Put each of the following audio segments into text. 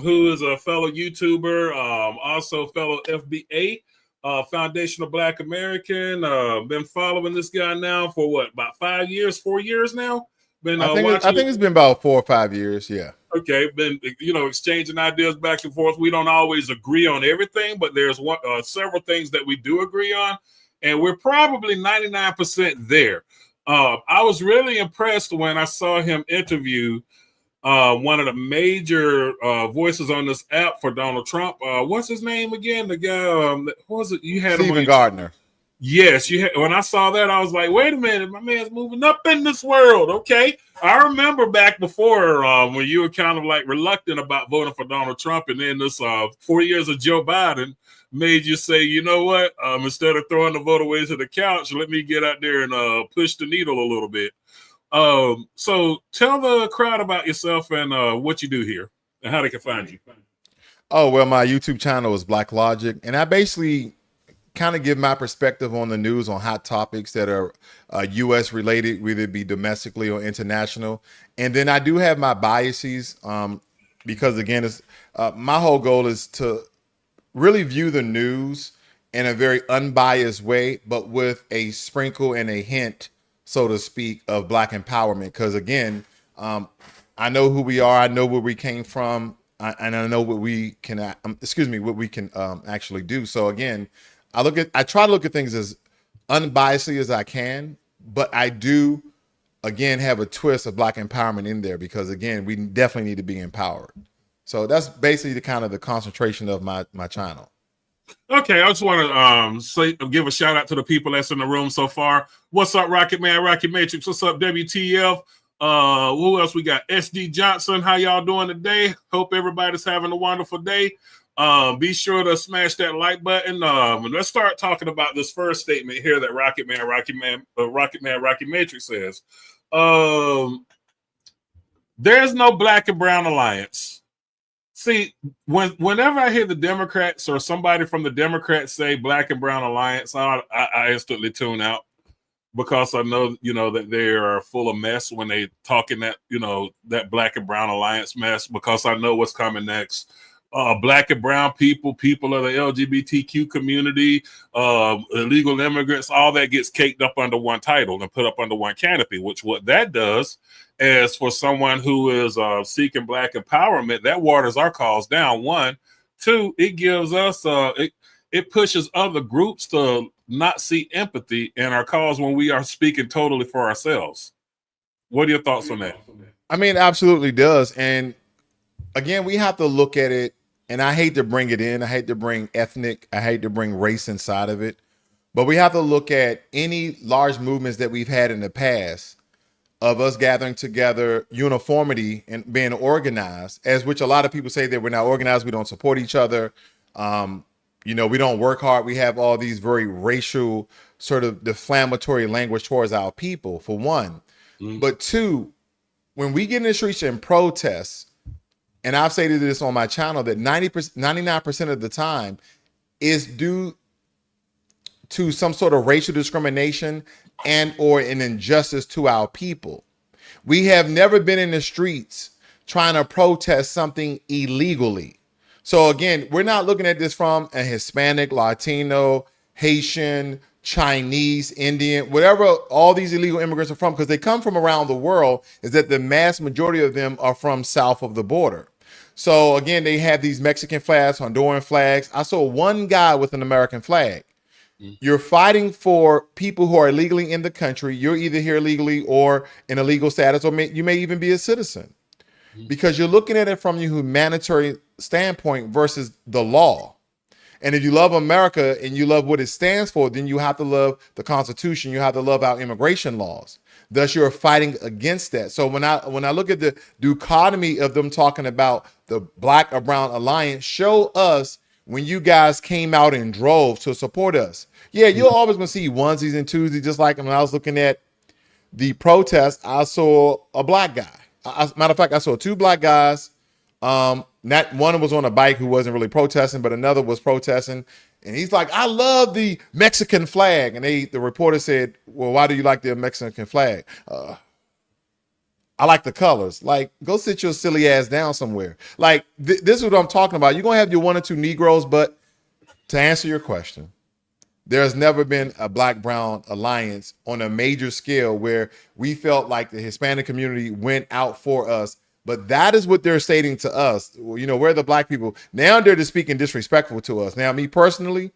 who is a fellow YouTuber, also fellow FBA, Foundation of Black American. Been following this guy now for what, about 5 years, 4 years now? Been I think it's been about 4 or 5 years. Yeah. Okay, been exchanging ideas back and forth. We don't always agree on everything, but there's several things that we do agree on, and we're probably 99% there. I was really impressed when I saw him interview one of the major voices on this app for Donald Trump. What's his name again? The guy, what was it? You had Stephen him on Gardner. Yes, you had, when I saw that, I was like, wait a minute, my man's moving up in this world. Okay. I remember back before when you were kind of like reluctant about voting for Donald Trump, and then this 4 years of Joe Biden made you say, you know what, instead of throwing the vote away to the couch, let me get out there and push the needle a little bit. So tell the crowd about yourself and what you do here and how they can find you. Oh, well, my YouTube channel is Blacklogic, and I basically kind of give my perspective on the news on hot topics that are U.S. related, whether it be domestically or international. And then I do have my biases because, again, it's, my whole goal is to really view the news in a very unbiased way, but with a sprinkle and a hint, so to speak, of Black empowerment. Because, again, I know who we are. I know where we came from. And I know what we can, what we can actually do. So, again, I try to look at things as unbiasedly as I can, but I do, again, have a twist of Black empowerment in there because, again, we definitely need to be empowered. So that's basically the kind of the concentration of my channel. Okay, I just want to give a shout out to the people that's in the room so far. What's up, Rocket Man, Rocket Matrix? What's up, WTF? Who else we got? SD Johnson, how y'all doing today? Hope everybody's having a wonderful day. Be sure to smash that like button. Let's start talking about this first statement here that Rocket Matrix says. There's no Black and Brown alliance. See, whenever I hear the Democrats or somebody from the Democrats say Black and Brown alliance, I instantly tune out because I know, that they are full of mess when they talking that, that Black and Brown alliance mess, because I know what's coming next. Black and brown people of the LGBTQ community, illegal immigrants, all that gets caked up under one title and put up under one canopy, which what that does is for someone who is seeking Black empowerment, that waters our cause down. 1, 2, it gives us, it pushes other groups to not see empathy in our cause when we are speaking totally for ourselves. What are your thoughts on that? I mean, it absolutely does. And again, we have to look at it. And I hate to bring it in. I hate to bring ethnic. I hate to bring race inside of it. But we have to look at any large movements that we've had in the past of us gathering together, uniformity and being organized, as which a lot of people say that we're not organized. We don't support each other. We don't work hard. We have all these very racial sort of defamatory language towards our people, for one. But 2, when we get in the streets and protest, and I've stated this on my channel, that 99% of the time is due to some sort of racial discrimination and or an injustice to our people. We have never been in the streets trying to protest something illegally. So again, we're not looking at this from a Hispanic, Latino, Haitian, Chinese, Indian, whatever all these illegal immigrants are from, because they come from around the world, is that the mass majority of them are from south of the border. So again, they have these Mexican flags, Honduran flags. I saw one guy with an American flag. You're fighting for people who are illegally in the country. You're either here legally or in a legal status, or you may even be a citizen, because you're looking at it from your humanitarian standpoint versus the law. And if you love America and you love what it stands for, then you have to love the Constitution. You have to love our immigration laws. Thus, you're fighting against that. So when I look at the dichotomy of them talking about the Black or Brown alliance, show us when you guys came out in droves to support us. Yeah, you're always going to see onesies and twosies, just like when I was looking at the protest, I saw a Black guy. Matter of fact, I saw 2 Black guys. Not one was on a bike who wasn't really protesting, but another was protesting. And he's like, I love the Mexican flag. And the reporter said, well, why do you like the Mexican flag? I like the colors. Like, go sit your silly ass down somewhere. Like, this is what I'm talking about. You're going to have your one or two Negroes, but to answer your question, there's never been a black-brown alliance on a major scale where we felt like the Hispanic community went out for us. But that is what they're stating to us. You know, we're the black people. Now they're just speaking disrespectful to us. Now, me personally,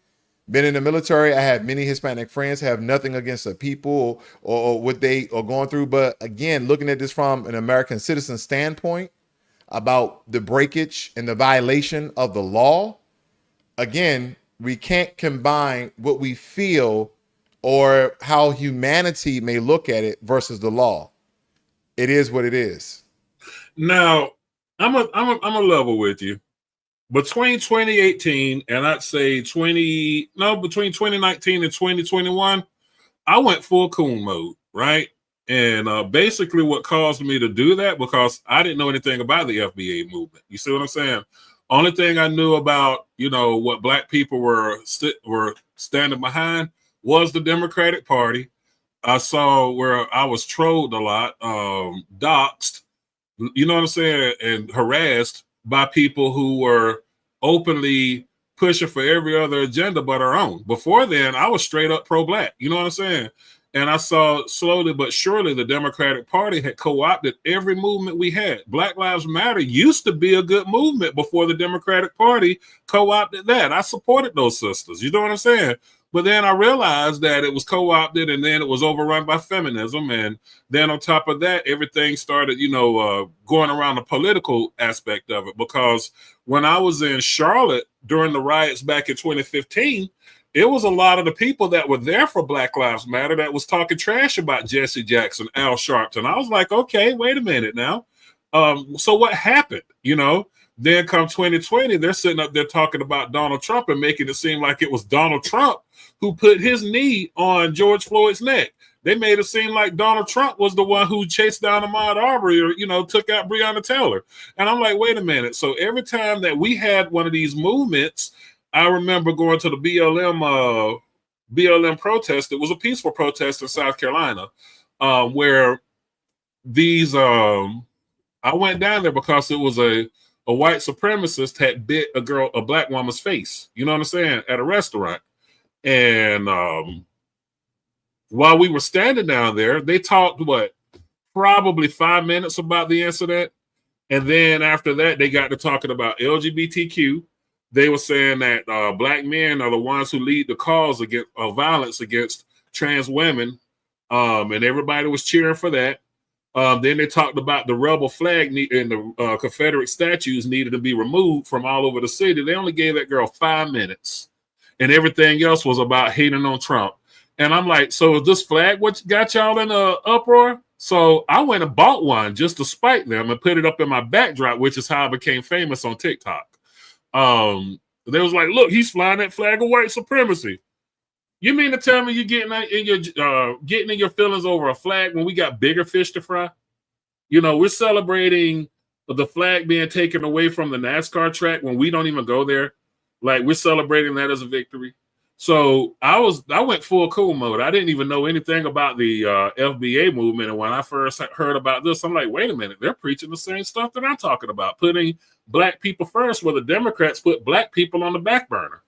been in the military, I have many Hispanic friends, have nothing against the people or what they are going through. But again, looking at this from an American citizen standpoint about the breakage and the violation of the law, again, we can't combine what we feel or how humanity may look at it versus the law. It is what it is. Now, I'm a level with you. Between 2018 and I'd say between 2019 and 2021, I went full coon mode, right? And basically what caused me to do that, because I didn't know anything about the FBA movement. You see what I'm saying? Only thing I knew about, what black people were standing behind was the Democratic Party. I saw where I was trolled a lot, doxxed, you know what I'm saying, and harassed by people who were openly pushing for every other agenda but our own. Before then, I was straight up pro-black. You know what I'm saying? And I saw slowly but surely the Democratic Party had co-opted every movement we had. Black Lives Matter used to be a good movement before the Democratic Party co-opted that. I supported those sisters. You know what I'm saying? But then I realized that it was co-opted and then it was overrun by feminism. And then on top of that, everything started, going around the political aspect of it. Because when I was in Charlotte during the riots back in 2015, it was a lot of the people that were there for Black Lives Matter that was talking trash about Jesse Jackson, Al Sharpton. I was like, okay, wait a minute now. So what happened? Then come 2020, they're sitting up there talking about Donald Trump and making it seem like it was Donald Trump who put his knee on George Floyd's neck. They made it seem like Donald Trump was the one who chased down Ahmaud Arbery or, took out Breonna Taylor. And I'm like, wait a minute. So every time that we had one of these movements, I remember going to the BLM protest. It was a peaceful protest in South Carolina, where these I went down there because it was a white supremacist had bit a black woman's face. You know what I'm saying? At a restaurant. And while we were standing down there, they talked probably 5 minutes about the incident. And then after that, they got to talking about LGBTQ. They were saying that black men are the ones who lead the cause of violence against trans women. And everybody was cheering for that. Then they talked about the rebel flag and the Confederate statues needed to be removed from all over the city. They only gave that girl 5 minutes. And everything else was about hating on Trump. And I'm like, so is this flag what got y'all in an uproar? So I went and bought one just to spite them and put it up in my backdrop, which is how I became famous on TikTok. They was like, look, he's flying that flag of white supremacy. You mean to tell me you're getting in your feelings over a flag when we got bigger fish to fry? We're celebrating the flag being taken away from the NASCAR track when we don't even go there. Like, we're celebrating that as a victory. So I went full cool mode. I didn't even know anything about the FBA movement. And when I first heard about this, I'm like, wait a minute, they're preaching the same stuff that I'm talking about, putting black people first, where the Democrats put black people on the back burner.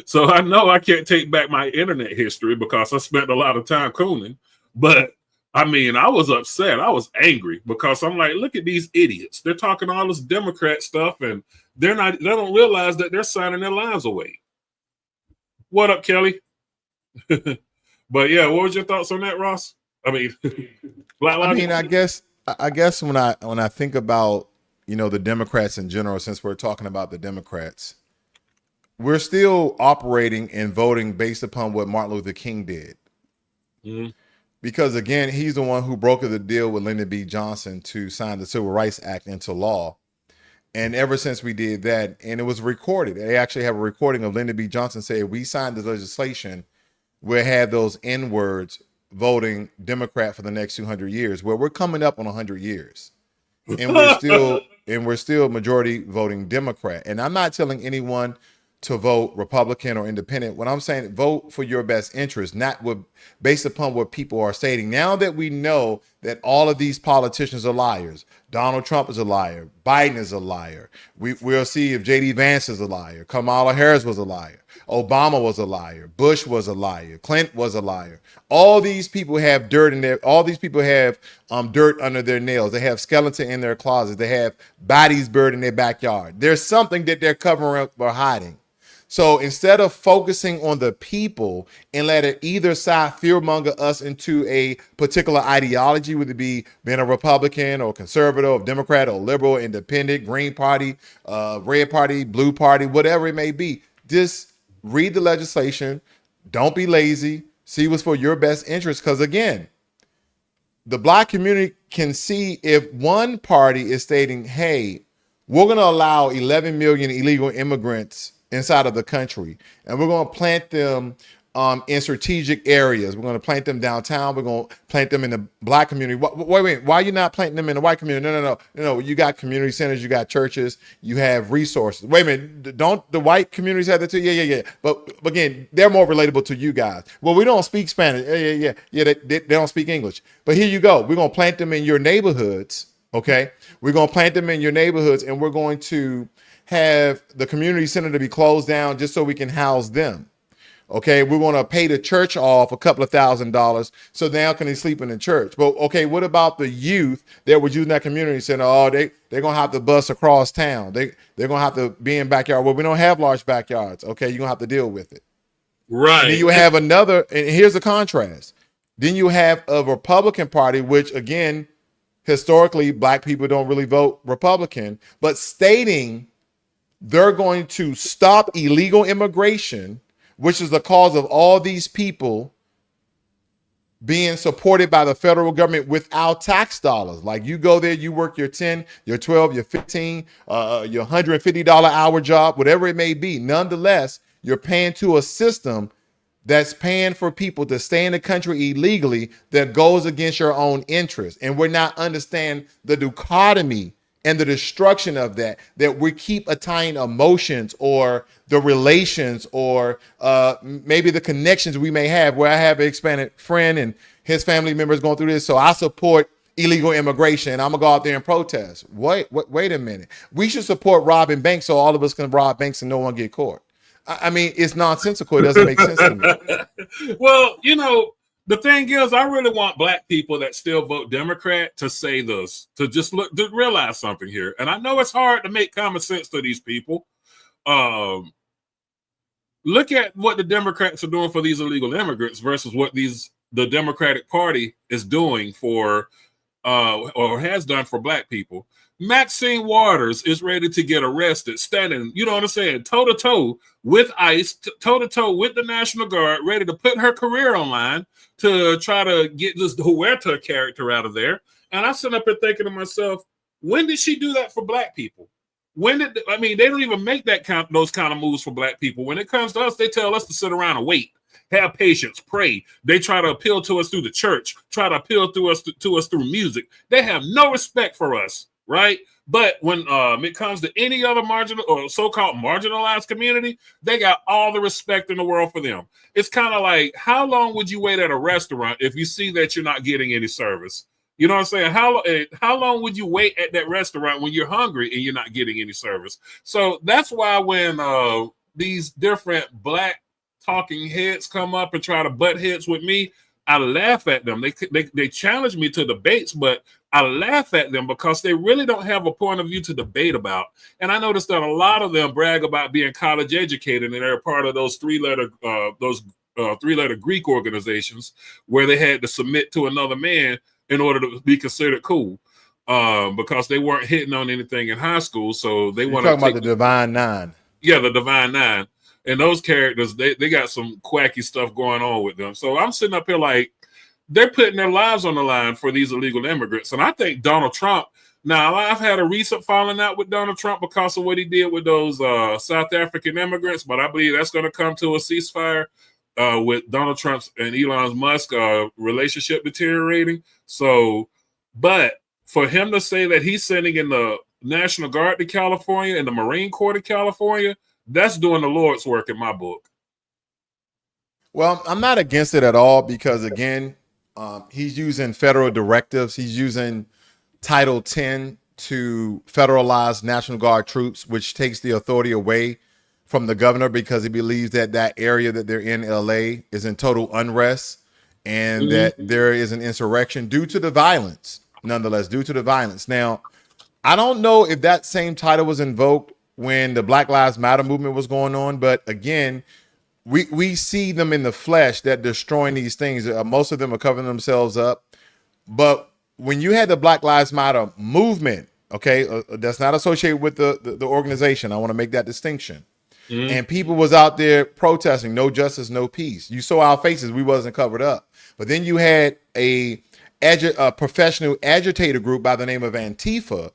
So I know I can't take back my internet history because I spent a lot of time cooning. But I mean, I was upset. I was angry because I'm like, look at these idiots. They're talking all this Democrat stuff and they don't realize that they're signing their lives away. What up, Kelly? But yeah, what was your thoughts on that, Ross? I mean, I guess when I think about, the Democrats in general, since we're talking about the Democrats, we're still operating and voting based upon what Martin Luther King did. Mm-hmm. Because again, he's the one who brokered the deal with Lyndon B. Johnson to sign the Civil Rights Act into law. And ever since we did that, and it was recorded, they actually have a recording of Lyndon B. Johnson saying, we signed the legislation, we'll have those N-words voting Democrat for the next 200 years. Well, we're coming up on 100 years. And we're still majority voting Democrat. And I'm not telling anyone to vote Republican or independent. What I'm saying, vote for your best interest, not based upon what people are stating. Now that we know that all of these politicians are liars, Donald Trump is a liar, Biden is a liar. We'll see if J.D. Vance is a liar, Kamala Harris was a liar, Obama was a liar, Bush was a liar, Clinton was a liar. All these people have dirt in their. All these people have dirt under their nails. They have skeleton in their closets. They have bodies buried in their backyard. There's something that they're covering up or hiding. So instead of focusing on the people and letting either side fearmonger us into a particular ideology, whether it be being a Republican or conservative, Democrat or liberal, independent, Green Party, Red Party, Blue Party, whatever it may be, just read the legislation. Don't be lazy. See what's for your best interest. Because again, the Black community can see if one party is stating, hey, we're going to allow 11 million illegal immigrants inside of the country, and we're going to plant them in strategic areas. We're going to plant them downtown. We're going to plant them in the Black community. Wait, why are you not planting them in the white community? No. You got community centers, you got churches, you have resources. Wait a minute, don't the white communities have that too? Yeah. But again, they're more relatable to you guys. Well, we don't speak Spanish. Yeah. They don't speak English. But here you go. We're going to plant them in your neighborhoods. Okay, we're going to plant them in your neighborhoods, and we're going to have the community center to be closed down just so we can house them. Okay, we're going to pay the church off a couple of $1,000 so now can they sleep in the church. But okay, what about the youth that was using that community center? Oh, they're going to have to bus across town. They're going to have to be in backyard. Well, we don't have large backyards. Okay, you're going to have to deal with it. Right. And then you have another, and here's the contrast. Then you have a Republican Party, which again, historically, Black people don't really vote Republican, but stating they're going to stop illegal immigration, which is the cause of all these people being supported by the federal government without tax dollars. Like you go there, you work your 10, your 12, your 15, your $150 hour job, whatever it may be. Nonetheless, you're paying to a system that's paying for people to stay in the country illegally that goes against your own interest. And we're not understanding the dichotomy and the destruction of that we keep attaching emotions or the relations or maybe the connections we may have, where I have an expanded friend and his family members going through this. So I support illegal immigration. I'm gonna go out there and protest. Wait a minute. We should support robbing banks so all of us can rob banks and no one get caught. I mean, it's nonsensical. It doesn't make sense to me. Well, the thing is, I really want Black people that still vote Democrat to say this, to just to realize something here. And I know it's hard to make common sense to these people. Look at what the Democrats are doing for these illegal immigrants versus what the Democratic Party is doing for or has done for Black people. Maxine Waters is ready to get arrested, standing, you know what I'm saying, toe-to-toe with ICE, toe-to-toe with the National Guard, ready to put her career online to try to get this Huerta character out of there. And I'm sitting up here thinking to myself, when did she do that for Black people? They don't even make those kind of moves for Black people. When it comes to us, they tell us to sit around and wait. Have patience, pray. They try to appeal to us through the church, try to appeal to us through music. They have no respect for us, right? But when it comes to any other marginal or so-called marginalized community, they got all the respect in the world for them. It's kind of like, how long would you wait at a restaurant if you see that you're not getting any service? You know what I'm saying? How long would you wait at that restaurant when you're hungry and you're not getting any service? So that's why when these different Black talking heads come up and try to butt heads with me, I laugh at them. They challenge me to debates, but I laugh at them because they really don't have a point of view to debate about. And I noticed that a lot of them brag about being college educated, and they're part of those three-letter Greek organizations where they had to submit to another man in order to be considered cool, because they weren't hitting on anything in high school. So they want to talk about the Divine Nine. Yeah, the Divine Nine. And those characters, they got some quacky stuff going on with them. So I'm sitting up here like, they're putting their lives on the line for these illegal immigrants. And I think Donald Trump, now I've had a recent falling out with Donald Trump because of what he did with those South African immigrants, but I believe that's going to come to a ceasefire with Donald Trump's and Elon Musk relationship deteriorating. So, but for him to say that he's sending in the National Guard to California and the Marine Corps to California, That's doing the Lord's work in my book. Well, I'm not against it at all because, again, he's using federal directives. He's using Title 10 to federalize National Guard troops, which takes the authority away from the governor because he believes that that area that they're in, LA, is in total unrest and that there is an insurrection due to the violence, nonetheless, due to the violence. Now, I don't know if that same title was invoked when the Black Lives Matter movement was going on, but again, we see them in the flesh that destroying these things. Most of them are covering themselves up. But when you had the Black Lives Matter movement, okay, that's not associated with the organization. I want to make that distinction. And people was out there protesting, no justice, no peace. You saw our faces. We wasn't covered up. But then you had a professional agitator group by the name of Antifa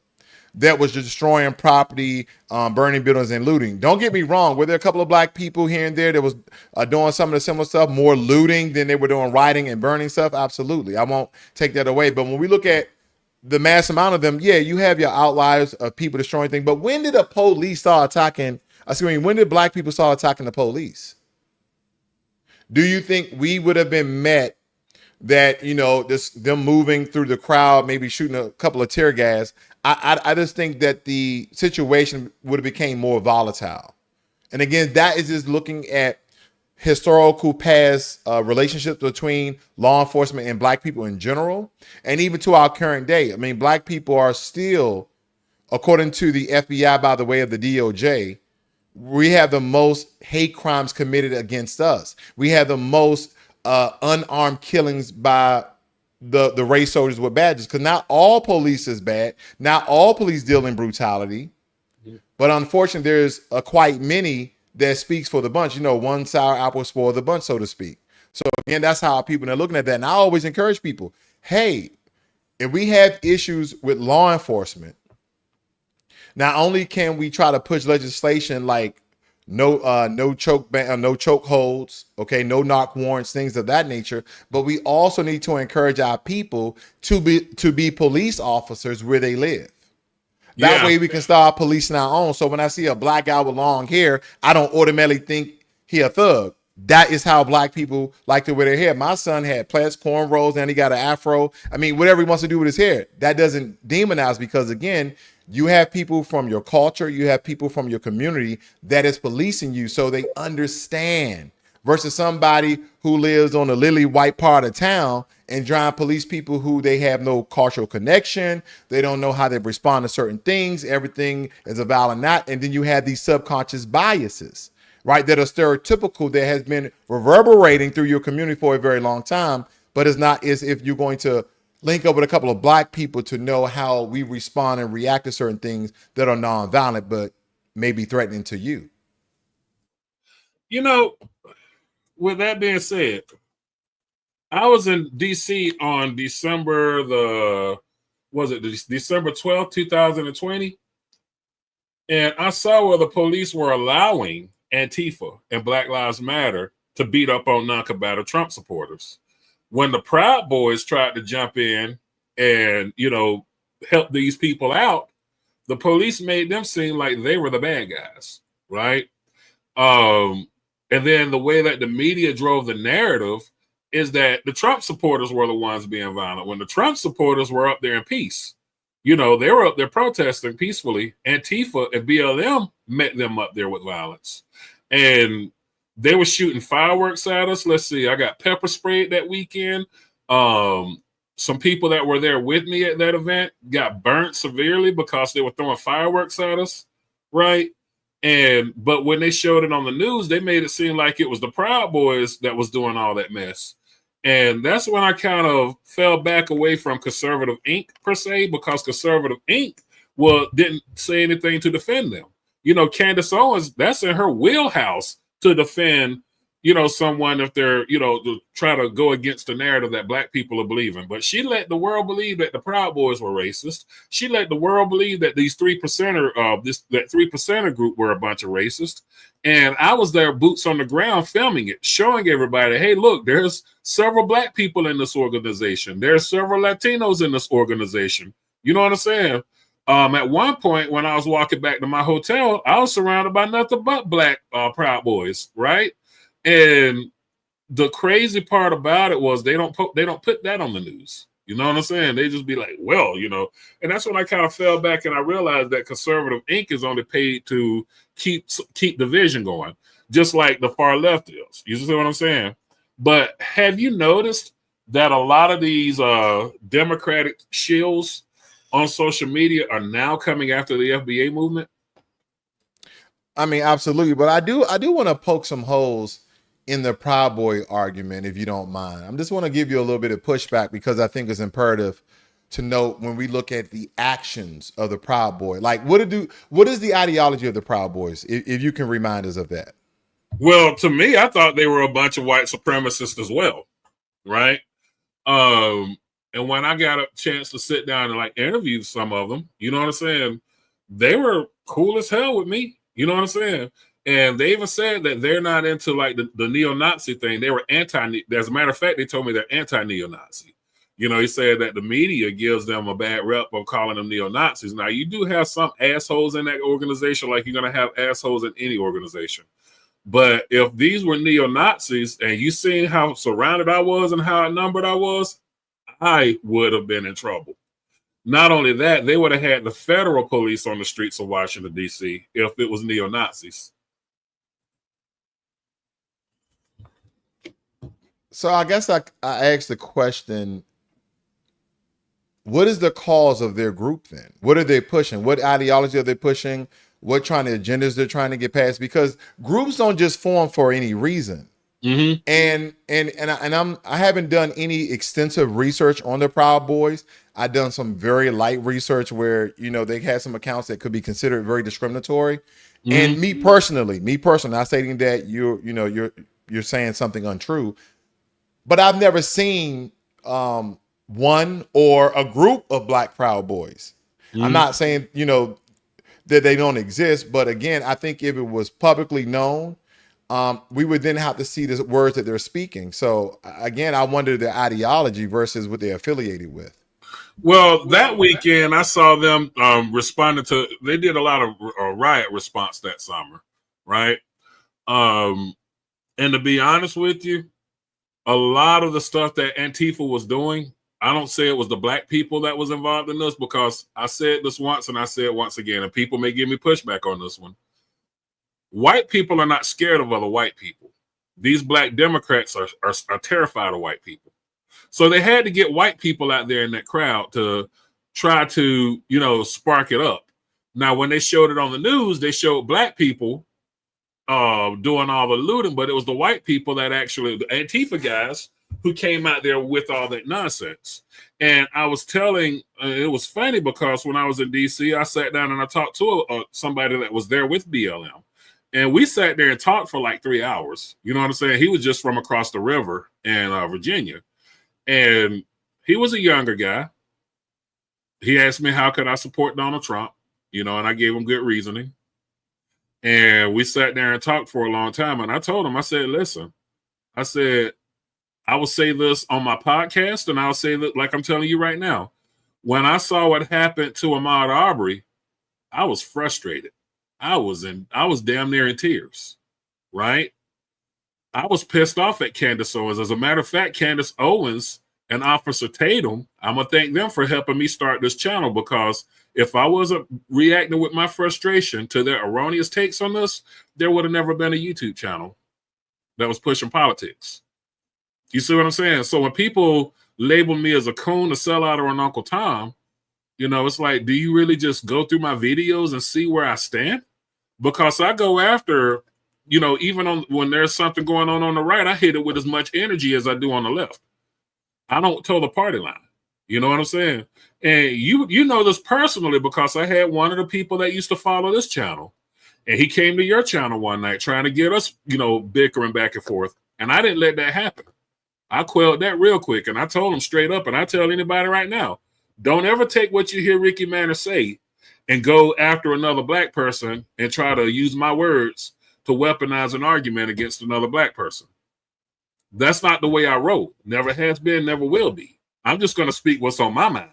that was destroying property, burning buildings and looting. Don't get me wrong. Were there a couple of black people here and there that was doing some of the similar stuff, more looting than they were doing rioting and burning stuff? Absolutely. I won't take that away. But when we look at the mass amount of them, yeah, you have your outliers of people destroying things. But when did the police start attacking? When did black people start attacking the police? Do you think we would have been met that, them moving through the crowd, maybe shooting a couple of tear gas? I just think that the situation would have became more volatile. And again, that is just looking at historical past relationships between law enforcement and black people in general, and even to our current day. I mean, black people are still, according to the FBI, by the way of the DOJ, we have the most hate crimes committed against us. We have the most unarmed killings by the race soldiers with badges, because not all police is bad. Not all police deal in brutality. But unfortunately, there's quite many that speaks for the bunch. One sour apple spoil the bunch, so to speak. So again, that's how people are looking at that. And I always encourage people, hey, if we have issues with law enforcement, not only can we try to push legislation like no choke ban, no choke holds, okay, no knock warrants, things of that nature, but we also need to encourage our people to be police officers where they live. That way we can start policing our own. So when I see a black guy with long hair, I don't automatically think he a thug. That is how black people like to wear their hair. My son had plaits, cornrows, and he got an afro. I mean, whatever he wants to do with his hair, that doesn't demonize, because again, you have people from your culture, you have people from your community that is policing you so they understand, versus somebody who lives on the lily white part of town and trying to police people who they have no cultural connection. They don't know how they respond to certain things. Everything is a valid not. And then you have these subconscious biases, right, that are stereotypical, that has been reverberating through your community for a very long time, but it's not as if you're going to link up with a couple of black people to know how we respond and react to certain things that are nonviolent, but maybe threatening to you. With that being said, I was in DC on December 12th, 2020. And I saw where the police were allowing Antifa and Black Lives Matter to beat up on non-combative Trump supporters. When the Proud Boys tried to jump in and, help these people out, the police made them seem like they were the bad guys, right? And then the way that the media drove the narrative is that the Trump supporters were the ones being violent. When the Trump supporters were up there in peace, they were up there protesting peacefully. Antifa and BLM met them up there with violence. And they were shooting fireworks at us. Let's see, I got pepper sprayed that weekend. Some people that were there with me at that event got burnt severely because they were throwing fireworks at us, right? But when they showed it on the news, they made it seem like it was the Proud Boys that was doing all that mess. And that's when I kind of fell back away from Conservative Inc. per se, because Conservative Inc. didn't say anything to defend them. Candace Owens, that's in her wheelhouse to defend, someone if they're, to try to go against the narrative that black people are believing. But she let the world believe that the Proud Boys were racist. She let the world believe that these 3%er, that 3%er group were a bunch of racists. And I was there, boots on the ground, filming it, showing everybody, hey, look, there's several black people in this organization. There's several Latinos in this organization. You know what I'm saying? At one point, when I was walking back to my hotel, I was surrounded by nothing but black Proud Boys, right? And the crazy part about it was they don't put that on the news. You know what I'm saying? They just be like, well, and that's when I kind of fell back and I realized that conservative ink is only paid to keep the vision going, just like the far left is. You see what I'm saying? But have you noticed that a lot of these Democratic shills on social media are now coming after the FBA movement? I mean, absolutely. But I do want to poke some holes in the Proud Boy argument, if you don't mind. I just want to give you a little bit of pushback because I think it's imperative to note when we look at the actions of the Proud Boy. Like, what is the ideology of the Proud Boys? If you can remind us of that. Well, to me, I thought they were a bunch of white supremacists as well, right? And when I got a chance to sit down and like interview some of them, you know what I'm saying? They were cool as hell with me. You know what I'm saying? And they even said that they're not into like the neo-Nazi thing. They were anti. As a matter of fact, they told me they're anti-neo-Nazi. He said that the media gives them a bad rep of calling them neo-Nazis. Now, you do have some assholes in that organization, like you're going to have assholes in any organization. But if these were neo-Nazis and you seen how surrounded I was and how outnumbered I was, I would have been in trouble. Not only that, they would have had the federal police on the streets of Washington, D.C. if it was neo-Nazis. So I guess I asked the question, what is the cause of their group then? What are they pushing? What ideology are they pushing? What agendas they're trying to get past? Because groups don't just form for any reason. Mm-hmm. And I haven't done any extensive research on the Proud Boys. I've done some very light research where they had some accounts that could be considered very discriminatory. Mm-hmm. And me personally, not stating that you're saying something untrue, but I've never seen one or a group of Black Proud Boys. Mm-hmm. I'm not saying that they don't exist, but again, I think if it was publicly known, we would then have to see the words that they're speaking. So again, I wonder the ideology versus what they're affiliated with. Well, that weekend I saw them responding to. They did a lot of riot response that summer, right? And to be honest with you, a lot of the stuff that Antifa was doing, I don't say it was the Black people that was involved in this, because I said this once and I say it once again, and people may give me pushback on this one. White people are not scared of other white people. These Black Democrats are terrified of white people. So they had to get white people out there in that crowd to try to, spark it up. Now, when they showed it on the news, they showed Black people doing all the looting, but it was the white people that actually, the Antifa guys, who came out there with all that nonsense. And I was telling, it was funny because when I was in D.C., I sat down and I talked to somebody that was there with BLM. And we sat there and talked for like 3 hours. You know what I'm saying? He was just from across the river in Virginia. And he was a younger guy. He asked me, how could I support Donald Trump? And I gave him good reasoning. And we sat there and talked for a long time. And I told him, I said, listen, I said, I will say this on my podcast, and I'll say that like I'm telling you right now. When I saw what happened to Ahmaud Arbery, I was frustrated. I was damn near in tears, right? I was pissed off at Candace Owens. As a matter of fact, Candace Owens and Officer Tatum, I'm going to thank them for helping me start this channel, because if I wasn't reacting with my frustration to their erroneous takes on this, there would have never been a YouTube channel that was pushing politics. You see what I'm saying? So when people label me as a coon, a sellout, or an Uncle Tom, it's like, do you really just go through my videos and see where I stand? Because I go after, even when there's something going on the right, I hit it with as much energy as I do on the left. I don't toe the party line. You know what I'm saying? And you know this personally, because I had one of the people that used to follow this channel, and he came to your channel one night trying to get us, bickering back and forth. And I didn't let that happen. I quelled that real quick, and I told him straight up, and I tell anybody right now, don't ever take what you hear Ricky Manor say and go after another Black person and try to use my words to weaponize an argument against another Black person. That's not the way I roll. Never has been, never will be. I'm just going to speak what's on my mind.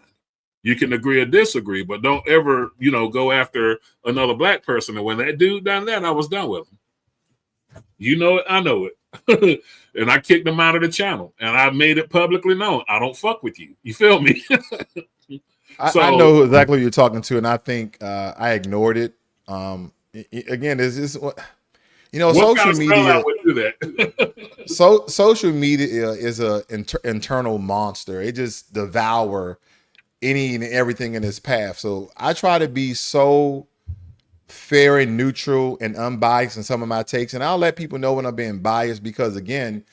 You can agree or disagree, but don't ever, go after another black person. And when that dude done that, I was done with him. You know it, I know it. And I kicked him out of the channel. And I made it publicly known. I don't fuck with you. You feel me? I know exactly who you're talking to, and I think I ignored it. Again, is what social media would do that. social media is a internal monster. It just devour any and everything in its path. So I try to be so fair and neutral and unbiased in some of my takes, and I'll let people know when I'm being biased, because again,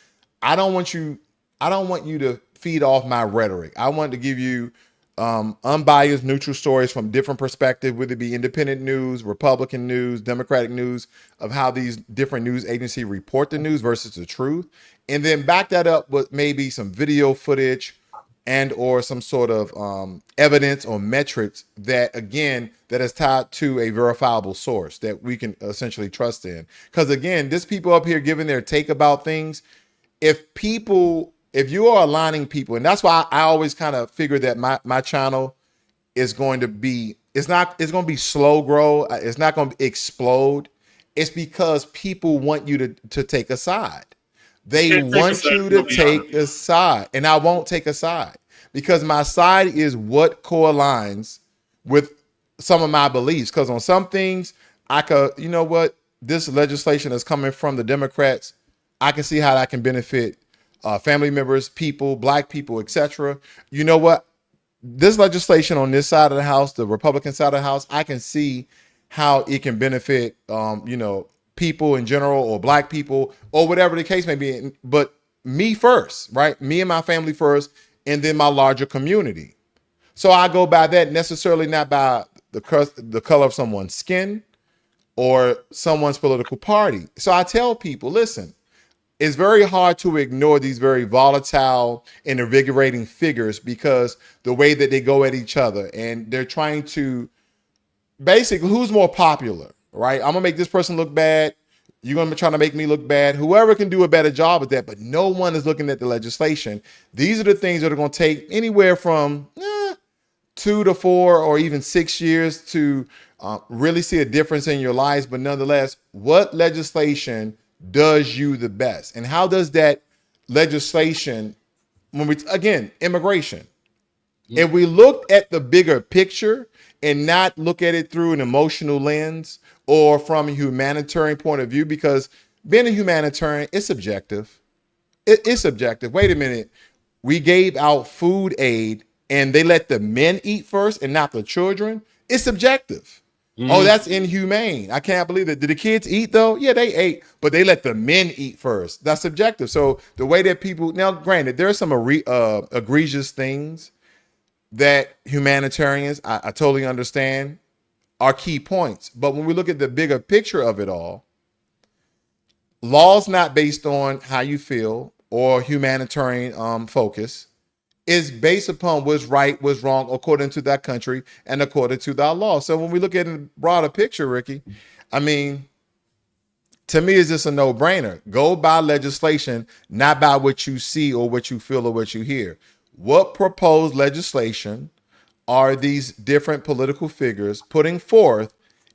I don't want you to feed off my rhetoric. I want to give you unbiased, neutral stories from different perspectives, whether it be independent news, Republican news, Democratic news, of how these different news agencies report the news versus the truth. And then back that up with maybe some video footage and or some sort of evidence or metrics that is tied to a verifiable source that we can essentially trust in. Because again, there's people up here giving their take about things. If you are aligning people, and that's why I always kind of figure that my channel is going to be, it's going to be slow grow. It's not going to explode. It's because people want you to take a side. They want you to take a side, and I won't take a side, because my side is what co-aligns with some of my beliefs. Because on some things, I could, this legislation is coming from the Democrats. I can see how that can benefit family members, people, black people, etc. You know what? This legislation on this side of the house, the Republican side of the house, I can see how it can benefit, people in general, or black people, or whatever the case may be. But me first, right? Me and my family first, and then my larger community. So I go by that, necessarily not by the color of someone's skin or someone's political party. So I tell people, listen, it's very hard to ignore these very volatile and invigorating figures, because the way that they go at each other, and they're trying to basically, who's more popular, right? I'm gonna make this person look bad. You're gonna be trying to make me look bad. Whoever can do a better job at that, but no one is looking at the legislation. These are the things that are gonna take anywhere from 2 to 4 or even 6 years to really see a difference in your lives. But nonetheless, what legislation does you the best? And how does that legislation, immigration, if we look at the bigger picture and not look at it through an emotional lens or from a humanitarian point of view, because being a humanitarian is subjective. It's subjective. Wait a minute. We gave out food aid and they let the men eat first and not the children. It's subjective. Oh, that's inhumane. I can't believe it. Did the kids eat though? Yeah, they ate, but they let the men eat first. That's subjective. So the way that people, now granted, there are some egregious things that humanitarians, I totally understand, are key points. But when we look at the bigger picture of it all, law's not based on how you feel or humanitarian focus. Is based upon what's right, what's wrong, according to that country and according to that law. So when we look at the broader picture, Ricky, I mean, to me, it's just a no-brainer. Go by legislation, not by what you see or what you feel or what you hear. What proposed legislation are these different political figures putting forth,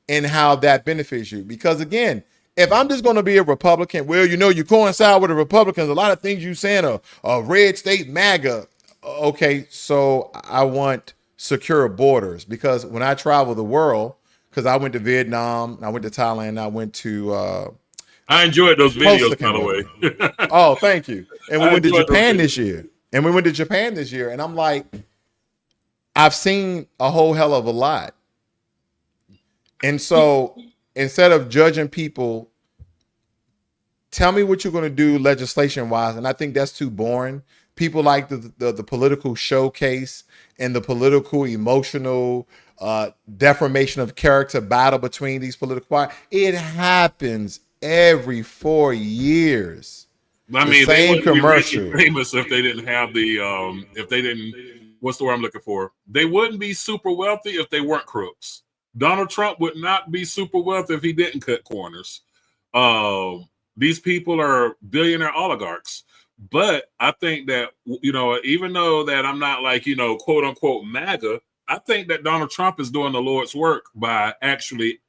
and how that benefits you? Because again, if I'm just going to be a Republican, well, you coincide with the Republicans, a lot of things you saying are red state MAGA. Okay, so I want secure borders, because when I travel the world, because I went to Vietnam, I went to Thailand, I went to I enjoyed those videos, by the way. Oh, thank you. And we went to Japan this year. And I'm like, I've seen a whole hell of a lot. And so instead of judging people, tell me what you're going to do legislation wise. And I think that's too boring. People like the political showcase and the political emotional deformation of character battle between these political parties. It happens every 4 years. I mean, they wouldn't be famous if they didn't have what's the word I'm looking for? They wouldn't be super wealthy if they weren't crooks. Donald Trump would not be super wealthy if he didn't cut corners. These people are billionaire oligarchs. But I think that, even though that I'm not like, quote unquote MAGA, I think that Donald Trump is doing the Lord's work by actually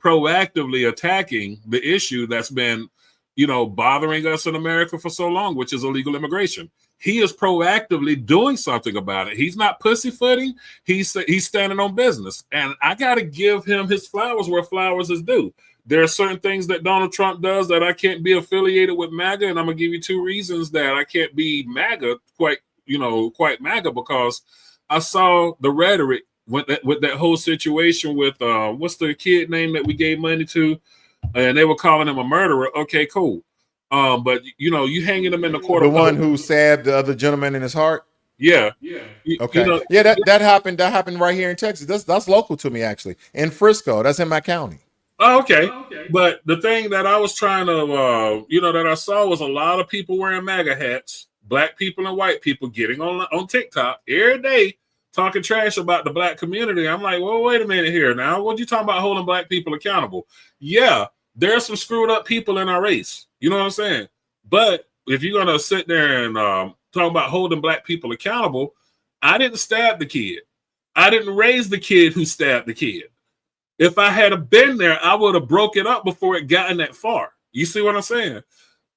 proactively attacking the issue that's been, bothering us in America for so long, which is illegal immigration. He is proactively doing something about it. He's not pussyfooting. He's standing on business. And I got to give him his flowers where flowers is due. There are certain things that Donald Trump does that I can't be affiliated with MAGA. And I'm going to give you 2 reasons that I can't be MAGA, quite MAGA, because I saw the rhetoric with that whole situation with what's the kid name that we gave money to, and they were calling him a murderer. Okay, cool. But you hanging him in the court. The one who stabbed the other gentleman in his heart. Yeah. Okay. That happened. That happened right here in Texas. That's local to me, actually, in Frisco. That's in my county. Oh, okay. But the thing that I was trying to, that I saw was a lot of people wearing MAGA hats, black people and white people getting on TikTok every day talking trash about the black community. I'm like, well, wait a minute here. Now, what you talking about holding black people accountable? Yeah, there's some screwed up people in our race. You know what I'm saying? But if you're going to sit there and talk about holding black people accountable, I didn't stab the kid. I didn't raise the kid who stabbed the kid. If I had been there, I would have broke it up before it gotten that far. You see what I'm saying?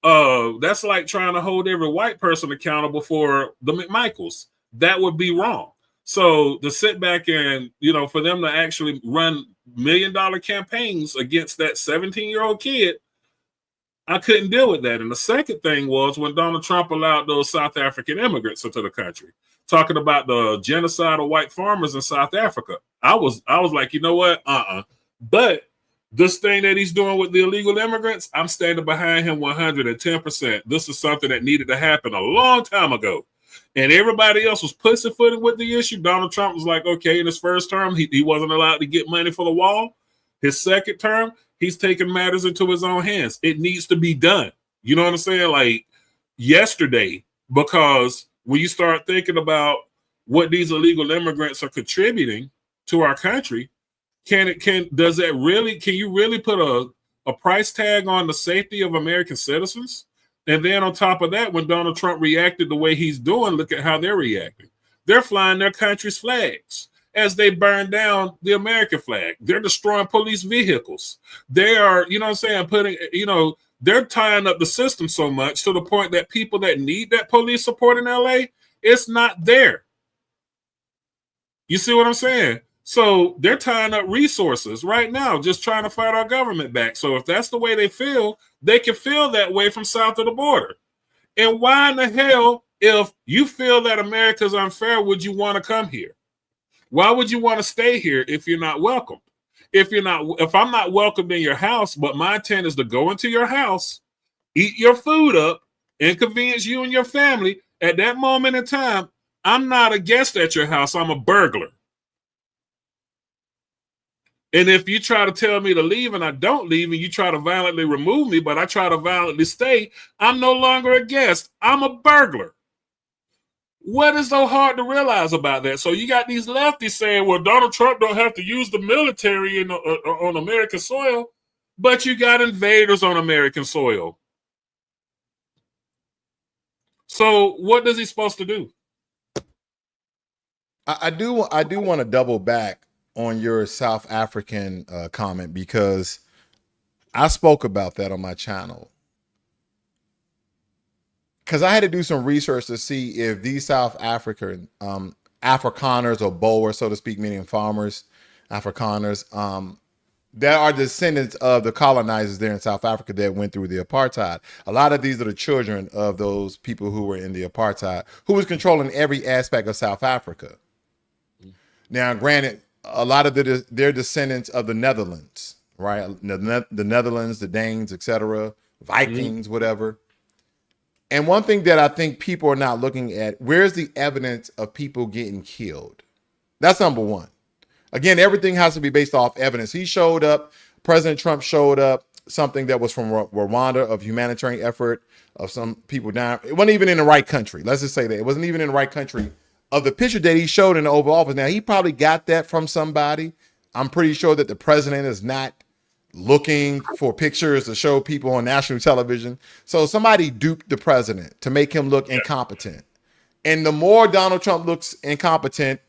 That's like trying to hold every white person accountable for the McMichaels. That would be wrong. So to sit back and, for them to actually run $1 million campaigns against that 17-year-old kid, I couldn't deal with that. And the second thing was when Donald Trump allowed those South African immigrants into the country, talking about the genocide of white farmers in South Africa. I was like, you know what? But this thing that he's doing with the illegal immigrants, I'm standing behind him 110%. This is something that needed to happen a long time ago. And everybody else was pussyfooting with the issue. Donald Trump was like, okay, in his first term, he wasn't allowed to get money for the wall. His second term, he's taking matters into his own hands. It needs to be done. You know what I'm saying? Like yesterday, because when you start thinking about what these illegal immigrants are contributing to our country, can you really put a price tag on the safety of American citizens? And then on top of that, when Donald Trump reacted the way he's doing, look at how they're reacting. They're flying their country's flags as they burn down the American flag. They're destroying police vehicles. They are, they're tying up the system so much to the point that people that need that police support in LA, it's not there. You see what I'm saying? So they're tying up resources right now, just trying to fight our government back. So if that's the way they feel, they can feel that way from south of the border. And why in the hell, if you feel that America is unfair, would you want to come here? Why would you want to stay here if you're not welcome? If I'm not welcomed in your house, but my intent is to go into your house, eat your food up, inconvenience you and your family, at that moment in time, I'm not a guest at your house. I'm a burglar. And if you try to tell me to leave and I don't leave, and you try to violently remove me, but I try to violently stay, I'm no longer a guest. I'm a burglar. What is so hard to realize about that? So you got these lefties saying, well, Donald Trump don't have to use the military on American soil, but you got invaders on American soil. So what is he supposed to do? I do want to double back on your South African comment, because I spoke about that on my channel. Because I had to do some research to see if these South African Afrikaners, or Boers, so to speak, meaning farmers, Afrikaners, that are descendants of the colonizers there in South Africa that went through the apartheid. A lot of these are the children of those people who were in the apartheid, who was controlling every aspect of South Africa. Now, granted, a lot of they're descendants of the Netherlands, right? The Netherlands, the Danes, etc., Vikings, whatever. And one thing that I think people are not looking at, where's the evidence of people getting killed? That's number one. Again, everything has to be based off evidence. He showed up, President Trump showed up, something that was from Rwanda, of humanitarian effort, of some people down. It wasn't even in the right country. Let's just say that. It wasn't even in the right country. Of the picture that he showed in the Oval Office. Now, he probably got that from somebody. I'm pretty sure that the president is not looking for pictures to show people on national television. So somebody duped the president to make him look incompetent. And the more Donald Trump looks incompetent,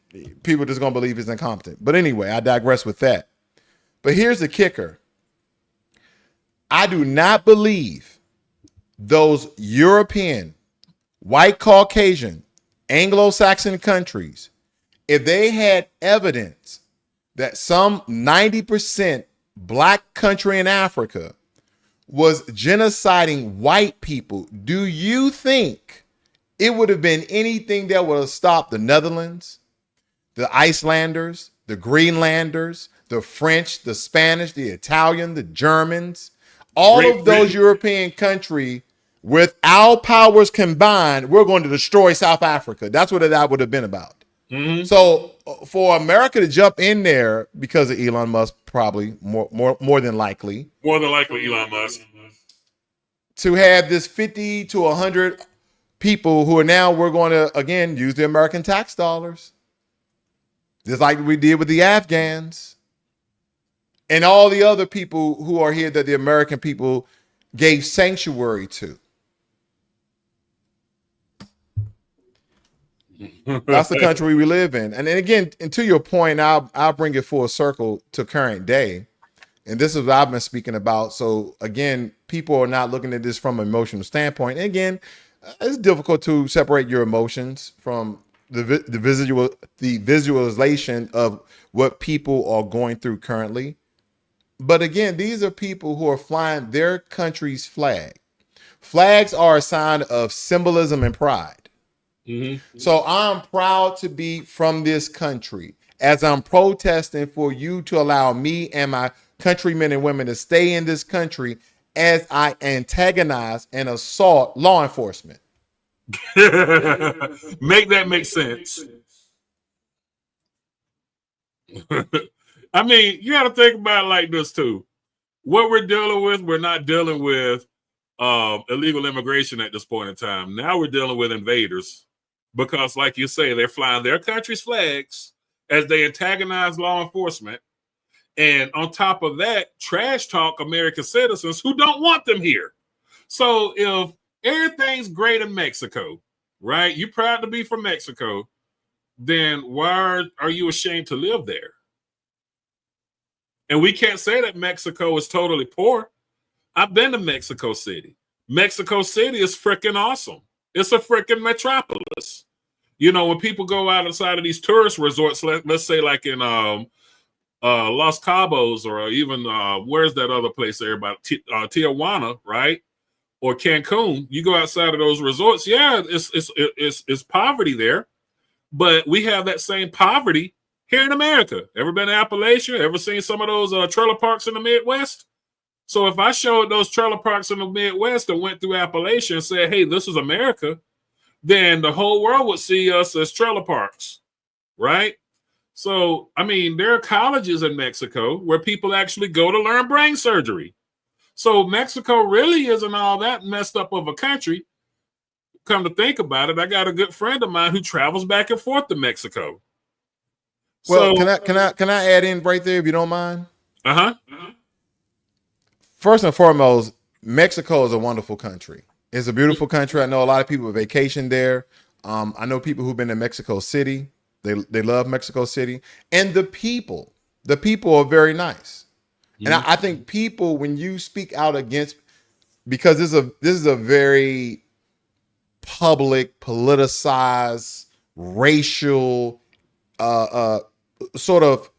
people just gonna believe he's incompetent. But anyway, I digress with that. But here's the kicker. I do not believe those European, white Caucasian, Anglo-Saxon countries, if they had evidence that some 90% black country in Africa was genociding white people, do you think it would have been anything that would have stopped the Netherlands, the Icelanders, the Greenlanders, the French, the Spanish, the Italian, the Germans, all of those European countries, with our powers combined, we're going to destroy South Africa. That's what that would have been about. Mm-hmm. So for America to jump in there because of Elon Musk, probably more than likely. More than likely Elon Musk. To have this 50 to 100 people who are now, we're going to, again, use the American tax dollars. Just like we did with the Afghans. And all the other people who are here that the American people gave sanctuary to. That's the country we live in. And then again, and to your point, I'll bring it full circle to current day. And this is what I've been speaking about. So again, people are not looking at this from an emotional standpoint. And again, it's difficult to separate your emotions from the visualization of what people are going through currently. But again, these are people who are flying their country's flag. Flags are a sign of symbolism and pride. Mm-hmm. So I'm proud to be from this country as I'm protesting for you to allow me and my countrymen and women to stay in this country as I antagonize and assault law enforcement. Make that make sense. I mean, you got to think about it like this too. What we're dealing with, we're not dealing with illegal immigration at this point in time. Now we're dealing with invaders. Because, like you say, they're flying their country's flags as they antagonize law enforcement. And on top of that, trash talk American citizens who don't want them here. So if everything's great in Mexico, right? You're proud to be from Mexico, then why are you ashamed to live there? And we can't say that Mexico is totally poor. I've been to Mexico City. Mexico City is freaking awesome. It's a freaking metropolis. You know, when people go outside of these tourist resorts, let's say like in Los Cabos or even where's that other place there about Tijuana, right? Or Cancun, you go outside of those resorts. Yeah, it's poverty there, but we have that same poverty here in America. Ever been to Appalachia? Ever seen some of those trailer parks in the Midwest? So if I showed those trailer parks in the Midwest and went through Appalachia and said, hey, this is America, then the whole world would see us as trailer parks, right? So, I mean, there are colleges in Mexico where people actually go to learn brain surgery. So Mexico really isn't all that messed up of a country. Come to think about it, I got a good friend of mine who travels back and forth to Mexico. Well, so, can I add in right there if you don't mind? Uh-huh. Uh-huh. First and foremost, Mexico is a wonderful country. It's a beautiful country. I know a lot of people vacation there. I know people who've been to Mexico City. They love Mexico City. And the people are very nice. Mm-hmm. And I think people, when you speak out against, because this is a very public, politicized, racial, sort of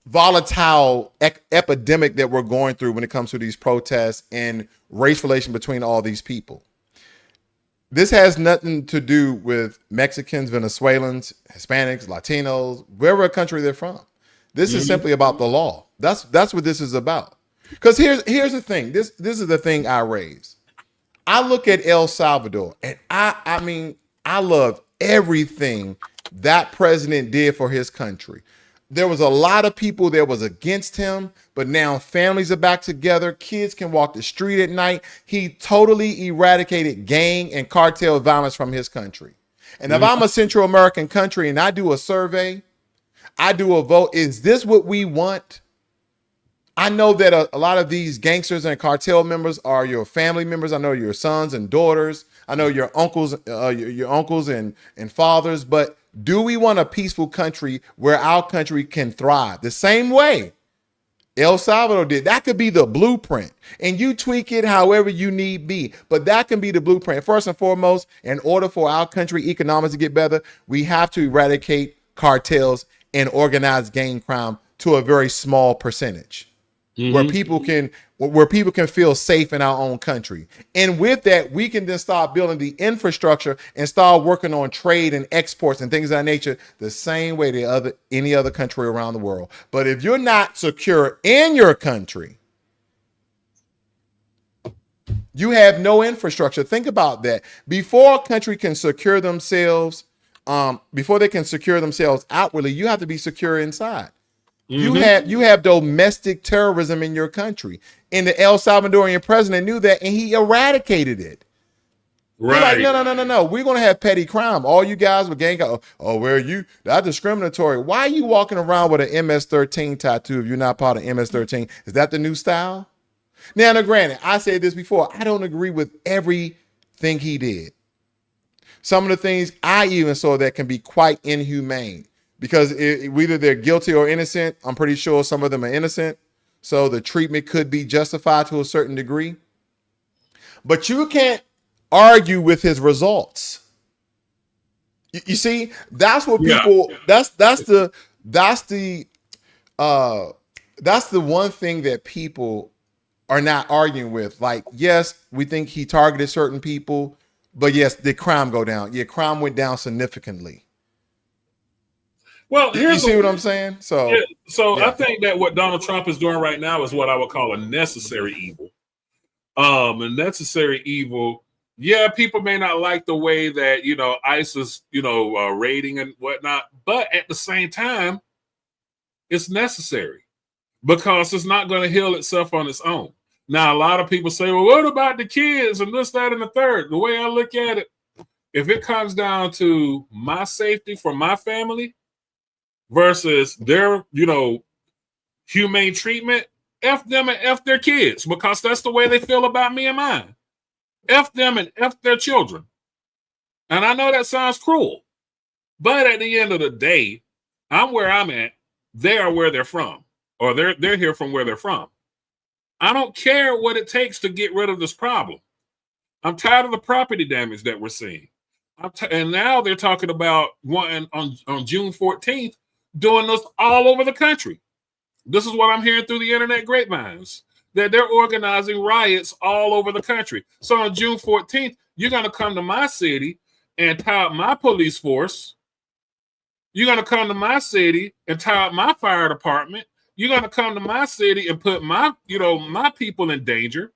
volatile epidemic that we're going through when it comes to these protests and race relation between all these people. This has nothing to do with Mexicans, Venezuelans, Hispanics, Latinos, wherever country they're from. This is simply about the law. That's what this is about. Because here's the thing. This is the thing I raise. I look at El Salvador, and I mean, I love everything that president did for his country. There was a lot of people that was against him, but now families are back together. Kids can walk the street at night. He totally eradicated gang and cartel violence from his country. And if I'm a Central American country and I do a survey, I do a vote, is this what we want? I know that a lot of these gangsters and cartel members are your family members. I know your sons and daughters. I know your uncles, and fathers. But Do we want a peaceful country where our country can thrive the same way El Salvador did? That could be the blueprint, and you tweak it however you need be, but that can be the blueprint. First and foremost, in order for our country economics to get better, we have to eradicate cartels and organized gang crime to a very small percentage, where people can feel safe in our own country. And with that, we can then start building the infrastructure and start working on trade and exports and things of that nature the same way any other country around the world. But if you're not secure in your country, you have no infrastructure. Think about that. Before a country can secure themselves, before they can secure themselves outwardly, you have to be secure inside. You have domestic terrorism in your country, and the El Salvadorian president knew that, and he eradicated it. Right? Like, no. We're gonna have petty crime. All you guys with gang, where are you? That's discriminatory. Why are you walking around with an MS-13 tattoo if you're not part of MS-13? Is that the new style? Now, granted, I said this before. I don't agree with everything he did. Some of the things I even saw that can be quite inhumane. Because whether they're guilty or innocent, I'm pretty sure some of them are innocent. So the treatment could be justified to a certain degree. But you can't argue with his results. You see, that's what people. Yeah. That's the one thing that people are not arguing with. Like, yes, we think he targeted certain people, but yes, did crime go down? Yeah, crime went down significantly. Well, you see what I'm saying? So I think that what Donald Trump is doing right now is what I would call a necessary evil. A necessary evil. Yeah, people may not like the way that, ICE is, raiding and whatnot, but at the same time, it's necessary because it's not going to heal itself on its own. Now, a lot of people say, well, what about the kids and this, that, and the third? The way I look at it, if it comes down to my safety for my family, versus their, humane treatment, F them and F their kids, because that's the way they feel about me and mine. F them and F their children. And I know that sounds cruel, but at the end of the day, I'm where I'm at. They are where they're from, or they're here from where they're from. I don't care what it takes to get rid of this problem. I'm tired of the property damage that we're seeing. And now they're talking about one on June 14th, doing this all over the country. This is what I'm hearing through the internet grapevines, that they're organizing riots all over the country. So on June 14th, you're going to come to my city and tie up my police force. You're going to come to my city and tie up my fire department. You're going to come to my city and put my people in danger.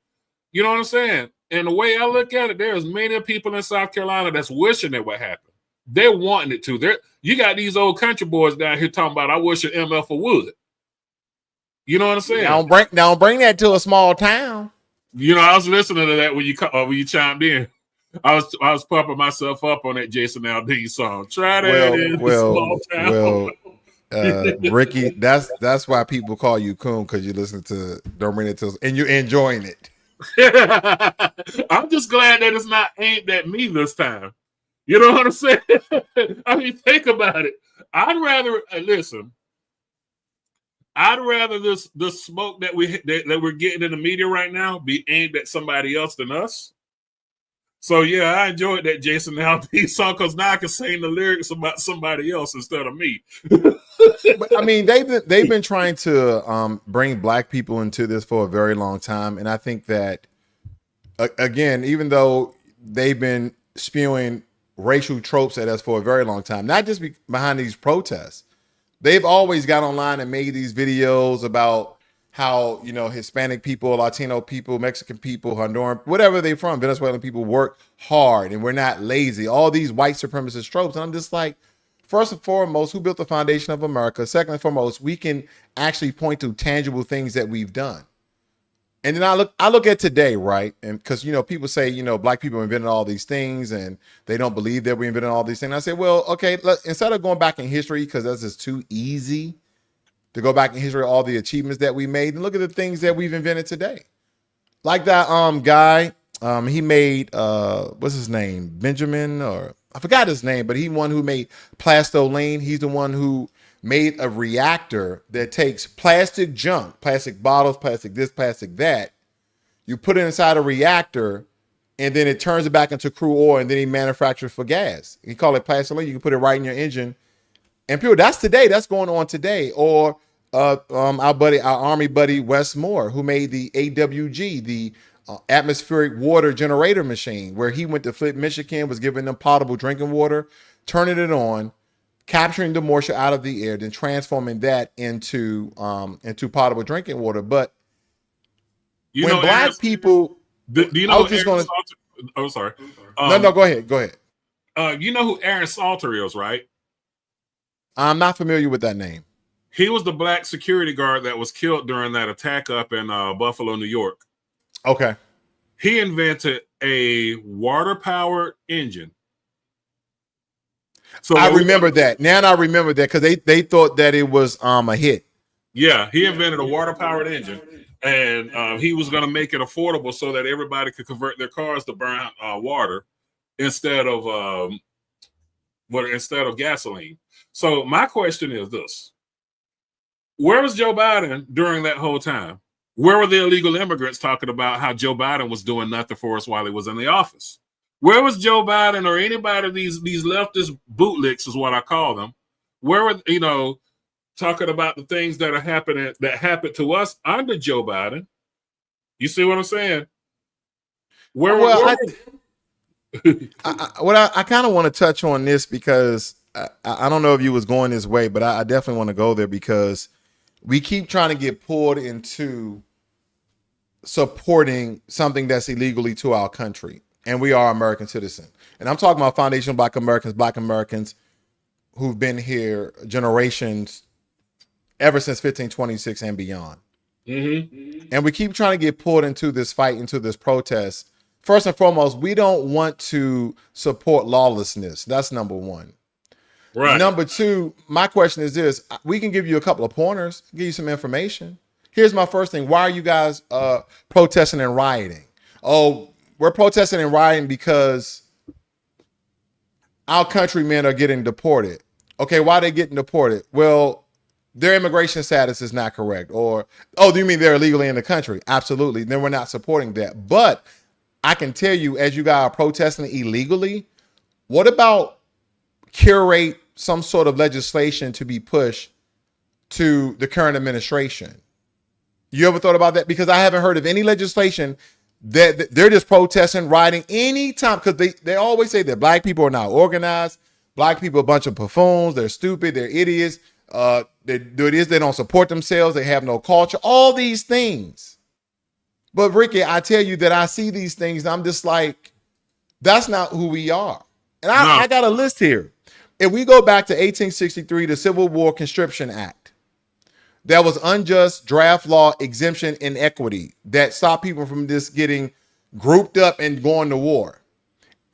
You know what I'm saying? And the way I look at it, there's many people in South Carolina that's wishing it would happen. They're wanting it to. You got these old country boys down here talking about, I wish an MF would. You know what I'm saying? Don't bring that to a small town. I was listening to that when you chimed in. I was pumping myself up on that Jason Aldean song. Try that in a small town. Ricky, that's why people call you coon, because you listen to Don't Bring It to, and you're enjoying it. I'm just glad that it's not aimed at me this time. You know what I'm saying? I mean, think about it. I'd rather this smoke that we're getting in the media right now be aimed at somebody else than us. So yeah, I enjoyed that Jason Aldean song, because now I can sing the lyrics about somebody else instead of me. But I mean, they've been trying to bring Black people into this for a very long time, and I think that again, even though they've been spewing racial tropes at us for a very long time, not just behind these protests, they've always got online and made these videos about how, Hispanic people, Latino people, Mexican people, Honduran, whatever they're from, Venezuelan people work hard and we're not lazy. All these white supremacist tropes. And I'm just like, first and foremost, who built the foundation of America? Second and foremost, we can actually point to tangible things that we've done. And then I look at today, right? And because, people say, Black people invented all these things and they don't believe that we invented all these things. I say, well, okay, instead of going back in history, because that's just too easy to go back in history, all the achievements that we made, and look at the things that we've invented today. Like that guy, he made, what's his name? Benjamin, or I forgot his name, but he one who made plastoline. He's the one who made a reactor that takes plastic junk, plastic bottles, plastic this, plastic that. You put it inside a reactor, and then it turns it back into crude oil, and then he manufactures for gas. He call it plastoline. You can put it right in your engine. And people, that's today. That's going on today. Or our Army buddy Wes Moore, who made the AWG, the atmospheric water generator machine, where he went to Flint, Michigan, was giving them potable drinking water, turning it on, capturing the moisture out of the air, then transforming that into potable drinking water. But when black people, do you know? Oh, sorry. No, go ahead. Go ahead. You know who Aaron Salter is, right? I'm not familiar with that name. He was the black security guard that was killed during that attack up in Buffalo, New York. Okay. He invented a water-powered engine. So I remember that. Now I remember that because they thought that it was a hit. Yeah, he invented a water-powered engine, and he was going to make it affordable so that everybody could convert their cars to burn water instead of gasoline. So my question is this: where was Joe Biden during that whole time? Where were the illegal immigrants talking about how Joe Biden was doing nothing for us while he was in the office? Where was Joe Biden or anybody of these leftist bootlicks is what I call them? Where were talking about the things that happened to us under Joe Biden? You see what I'm saying? I kind of want to touch on this because I don't know if you was going this way, but I definitely want to go there because we keep trying to get pulled into supporting something that's illegally to our country. And we are American citizens. And I'm talking about foundational Black Americans who've been here generations ever since 1526 and beyond. Mm-hmm. And we keep trying to get pulled into this fight, into this protest. First and foremost, we don't want to support lawlessness. That's number one. Right. Number two, my question is this. We can give you a couple of pointers, give you some information. Here's my first thing. Why are you guys protesting and rioting? Oh, we're protesting and rioting because our countrymen are getting deported. Okay, why are they getting deported? Well, their immigration status is not correct. Or, oh, do you mean they're illegally in the country? Absolutely. Then we're not supporting that. But I can tell you, as you guys are protesting illegally, what about curate some sort of legislation to be pushed to the current administration? You ever thought about that? Because I haven't heard of any legislation that they're just protesting, rioting anytime, because they always say that black people are not organized. Black people are a bunch of buffoons. They're stupid. They're idiots. They don't support themselves. They have no culture. All these things. But Ricky, I tell you that I see these things and I'm just like, that's not who we are. And I got a list here. If we go back to 1863, the Civil War Conscription Act, that was unjust draft law exemption inequity that stopped people from just getting grouped up and going to war.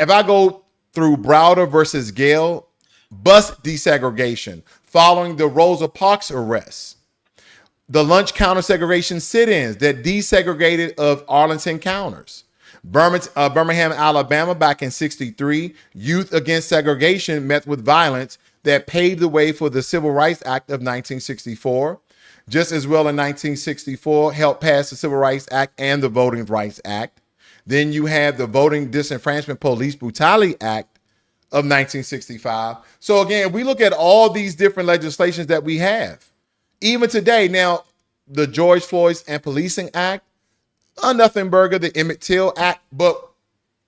If I go through Browder versus Gale, bus desegregation following the Rosa Parks arrests, the lunch counter segregation sit-ins that desegregated of Arlington counters, Birmingham, Alabama back in 63, Youth Against Segregation met with violence that paved the way for the Civil Rights Act of 1964. Just as well in 1964, helped pass the Civil Rights Act and the Voting Rights Act. Then you have the Voting Disenfranchisement Police Brutality Act of 1965. So again, we look at all these different legislations that we have. Even today, now, the George Floyd and Policing Act, a nothing burger, the Emmett Till Act. But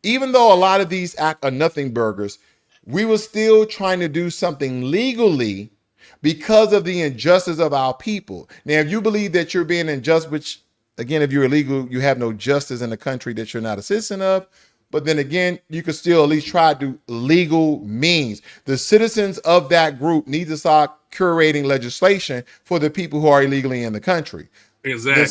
even though a lot of these acts are nothing burgers, we were still trying to do something legally because of the injustice of our people. Now, if you believe that you're being unjust, which, again, if you're illegal, you have no justice in the country that you're not a citizen of. But then again, you could still at least try to do legal means. The citizens of that group need to start curating legislation for the people who are illegally in the country. Exactly.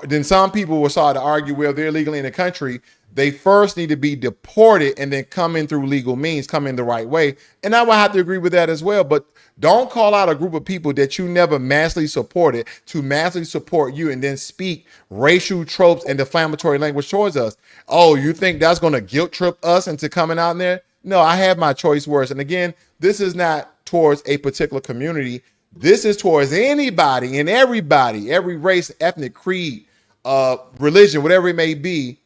Then some people will start to argue, well, they're illegally in the country. They first need to be deported and then come in through legal means, come in the right way. And I will have to agree with that as well. But don't call out a group of people that you never massively supported to massively support you and then speak racial tropes and defamatory language towards us. Oh, you think that's going to guilt trip us into coming out there? No, I have my choice words. And again, this is not towards a particular community. This is towards anybody and everybody, every race, ethnic, creed, religion, whatever it may be.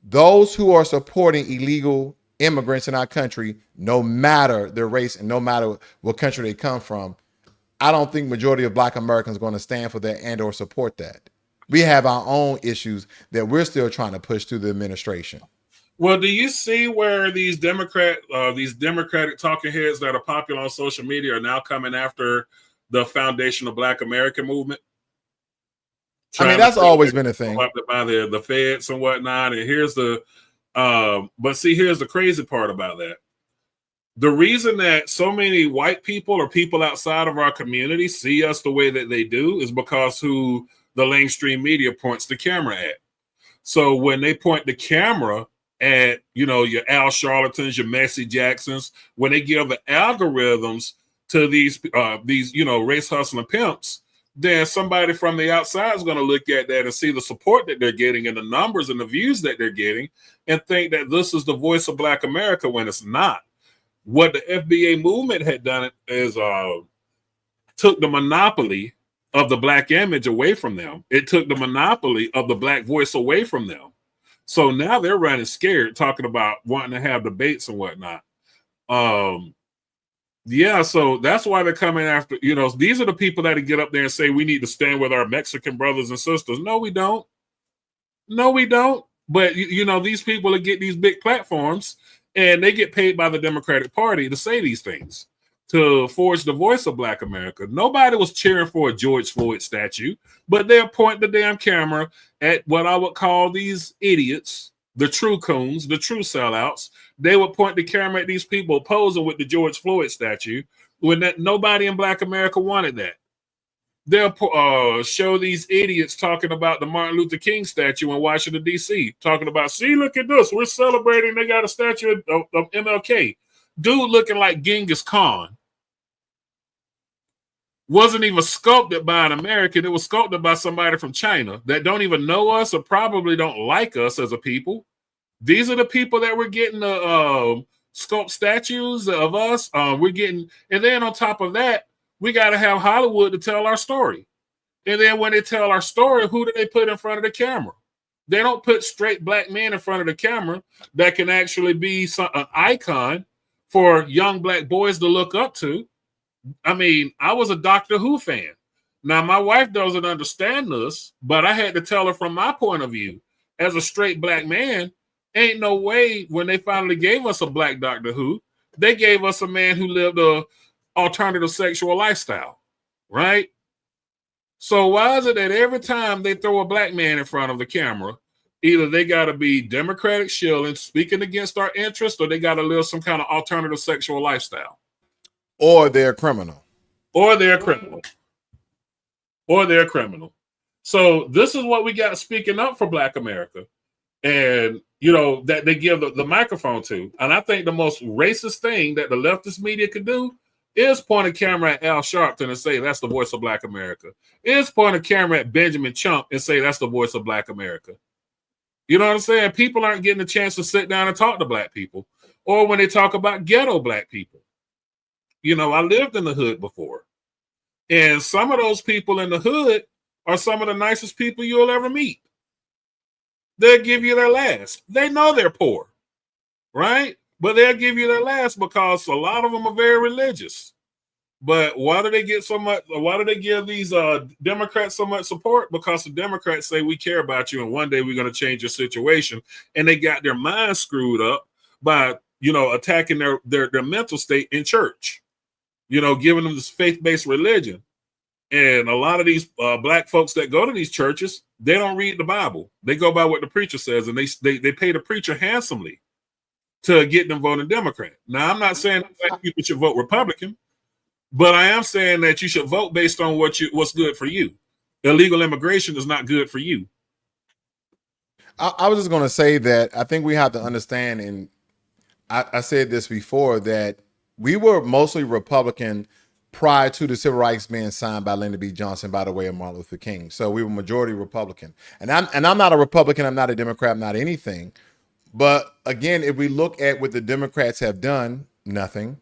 Those who are supporting illegal immigrants in our country, no matter their race and no matter what country they come from, I don't think majority of Black Americans are going to stand for that and or support that. We have our own issues that we're still trying to push through the administration. Well, do you see where these Democratic talking heads that are popular on social media are now coming after the foundation of Black American movement? I mean, that's always been a thing by the feds and whatnot. And here's the, but see, here's the crazy part about that. The reason that so many white people or people outside of our community see us the way that they do is because who the mainstream media points the camera at. So when they point the camera at, you know, your Al Sharptons, your Messi Jacksons, when they give the algorithms to these, you know, race hustling pimps, then somebody from the outside is going to look at that and see the support that they're getting and the numbers and the views that they're getting and think that this is the voice of Black America when it's not. What the FBA movement had done is took the monopoly of the Black image away from them. It took the monopoly of the Black voice away from them. So now they're running scared, talking about wanting to have debates and whatnot. Yeah, so that's why they're coming after, you know, these are the people that get up there and say we need to stand with our Mexican brothers and sisters. No, we don't. No, we don't. But, you know, these people that get these big platforms and they get paid by the Democratic Party to say these things, to forge the voice of Black America. Nobody was cheering for a George Floyd statue, but they'll point the damn camera at what I would call these idiots, the true coons, the true sellouts. They would point the camera at these people posing with the George Floyd statue when that nobody in Black America wanted that. They'll show these idiots talking about the Martin Luther King statue in Washington, D.C., talking about, see, look at this. We're celebrating. They got a statue of MLK. Dude looking like Genghis Khan. Wasn't even sculpted by an American. It was sculpted by somebody from China that don't even know us or probably don't like us as a people. These are the people that we're getting the sculpt statues of us. We're getting, and then on top of that, we got to have Hollywood to tell our story. And then when they tell our story, who do they put in front of the camera? They don't put straight Black men in front of the camera that can actually be an icon for young Black boys to look up to. I mean, I was a Doctor Who fan. Now, my wife doesn't understand this, but I had to tell her from my point of view, as a straight Black man, ain't no way when they finally gave us a Black Doctor Who, they gave us a man who lived a alternative sexual lifestyle, right? So why is it that every time they throw a Black man in front of the camera, either they got to be Democratic shilling, speaking against our interests, or they got to live some kind of alternative sexual lifestyle? Or they're a criminal. Or they're a criminal. Or they're a criminal. So this is what we got speaking up for Black America. And, you know, that they give the microphone to. And I think the most racist thing that the leftist media could do is point a camera at Al Sharpton and say, that's the voice of Black America. Is point a camera at Benjamin Chump and say, that's the voice of Black America. You know what I'm saying? People aren't getting a chance to sit down and talk to Black people. Or when they talk about ghetto Black people. You know, I lived in the hood before. And some of those people in the hood are some of the nicest people you'll ever meet. They'll give you their last. They know they're poor, right? But they'll give you their last because a lot of them are very religious. But why do they get so much? Why do they give these Democrats so much support? Because the Democrats say we care about you and one day we're going to change your situation. And they got their minds screwed up by, you know, attacking their mental state in church. You know, giving them this faith-based religion. And a lot of these Black folks that go to these churches, they don't read the Bible. They go by what the preacher says, and they pay the preacher handsomely to get them voting Democrat. Now, I'm not saying Black people should vote Republican, but I am saying that you should vote based on what's good for you. Illegal immigration is not good for you. I was just going to say that I think we have to understand, and I said this before, that we were mostly Republican prior to the civil rights being signed by Lyndon B. Johnson by the way of Martin Luther King. So we were majority Republican. And I'm not a Republican. I'm not a Democrat. I'm not anything. But again, if we look at what the Democrats have done, nothing.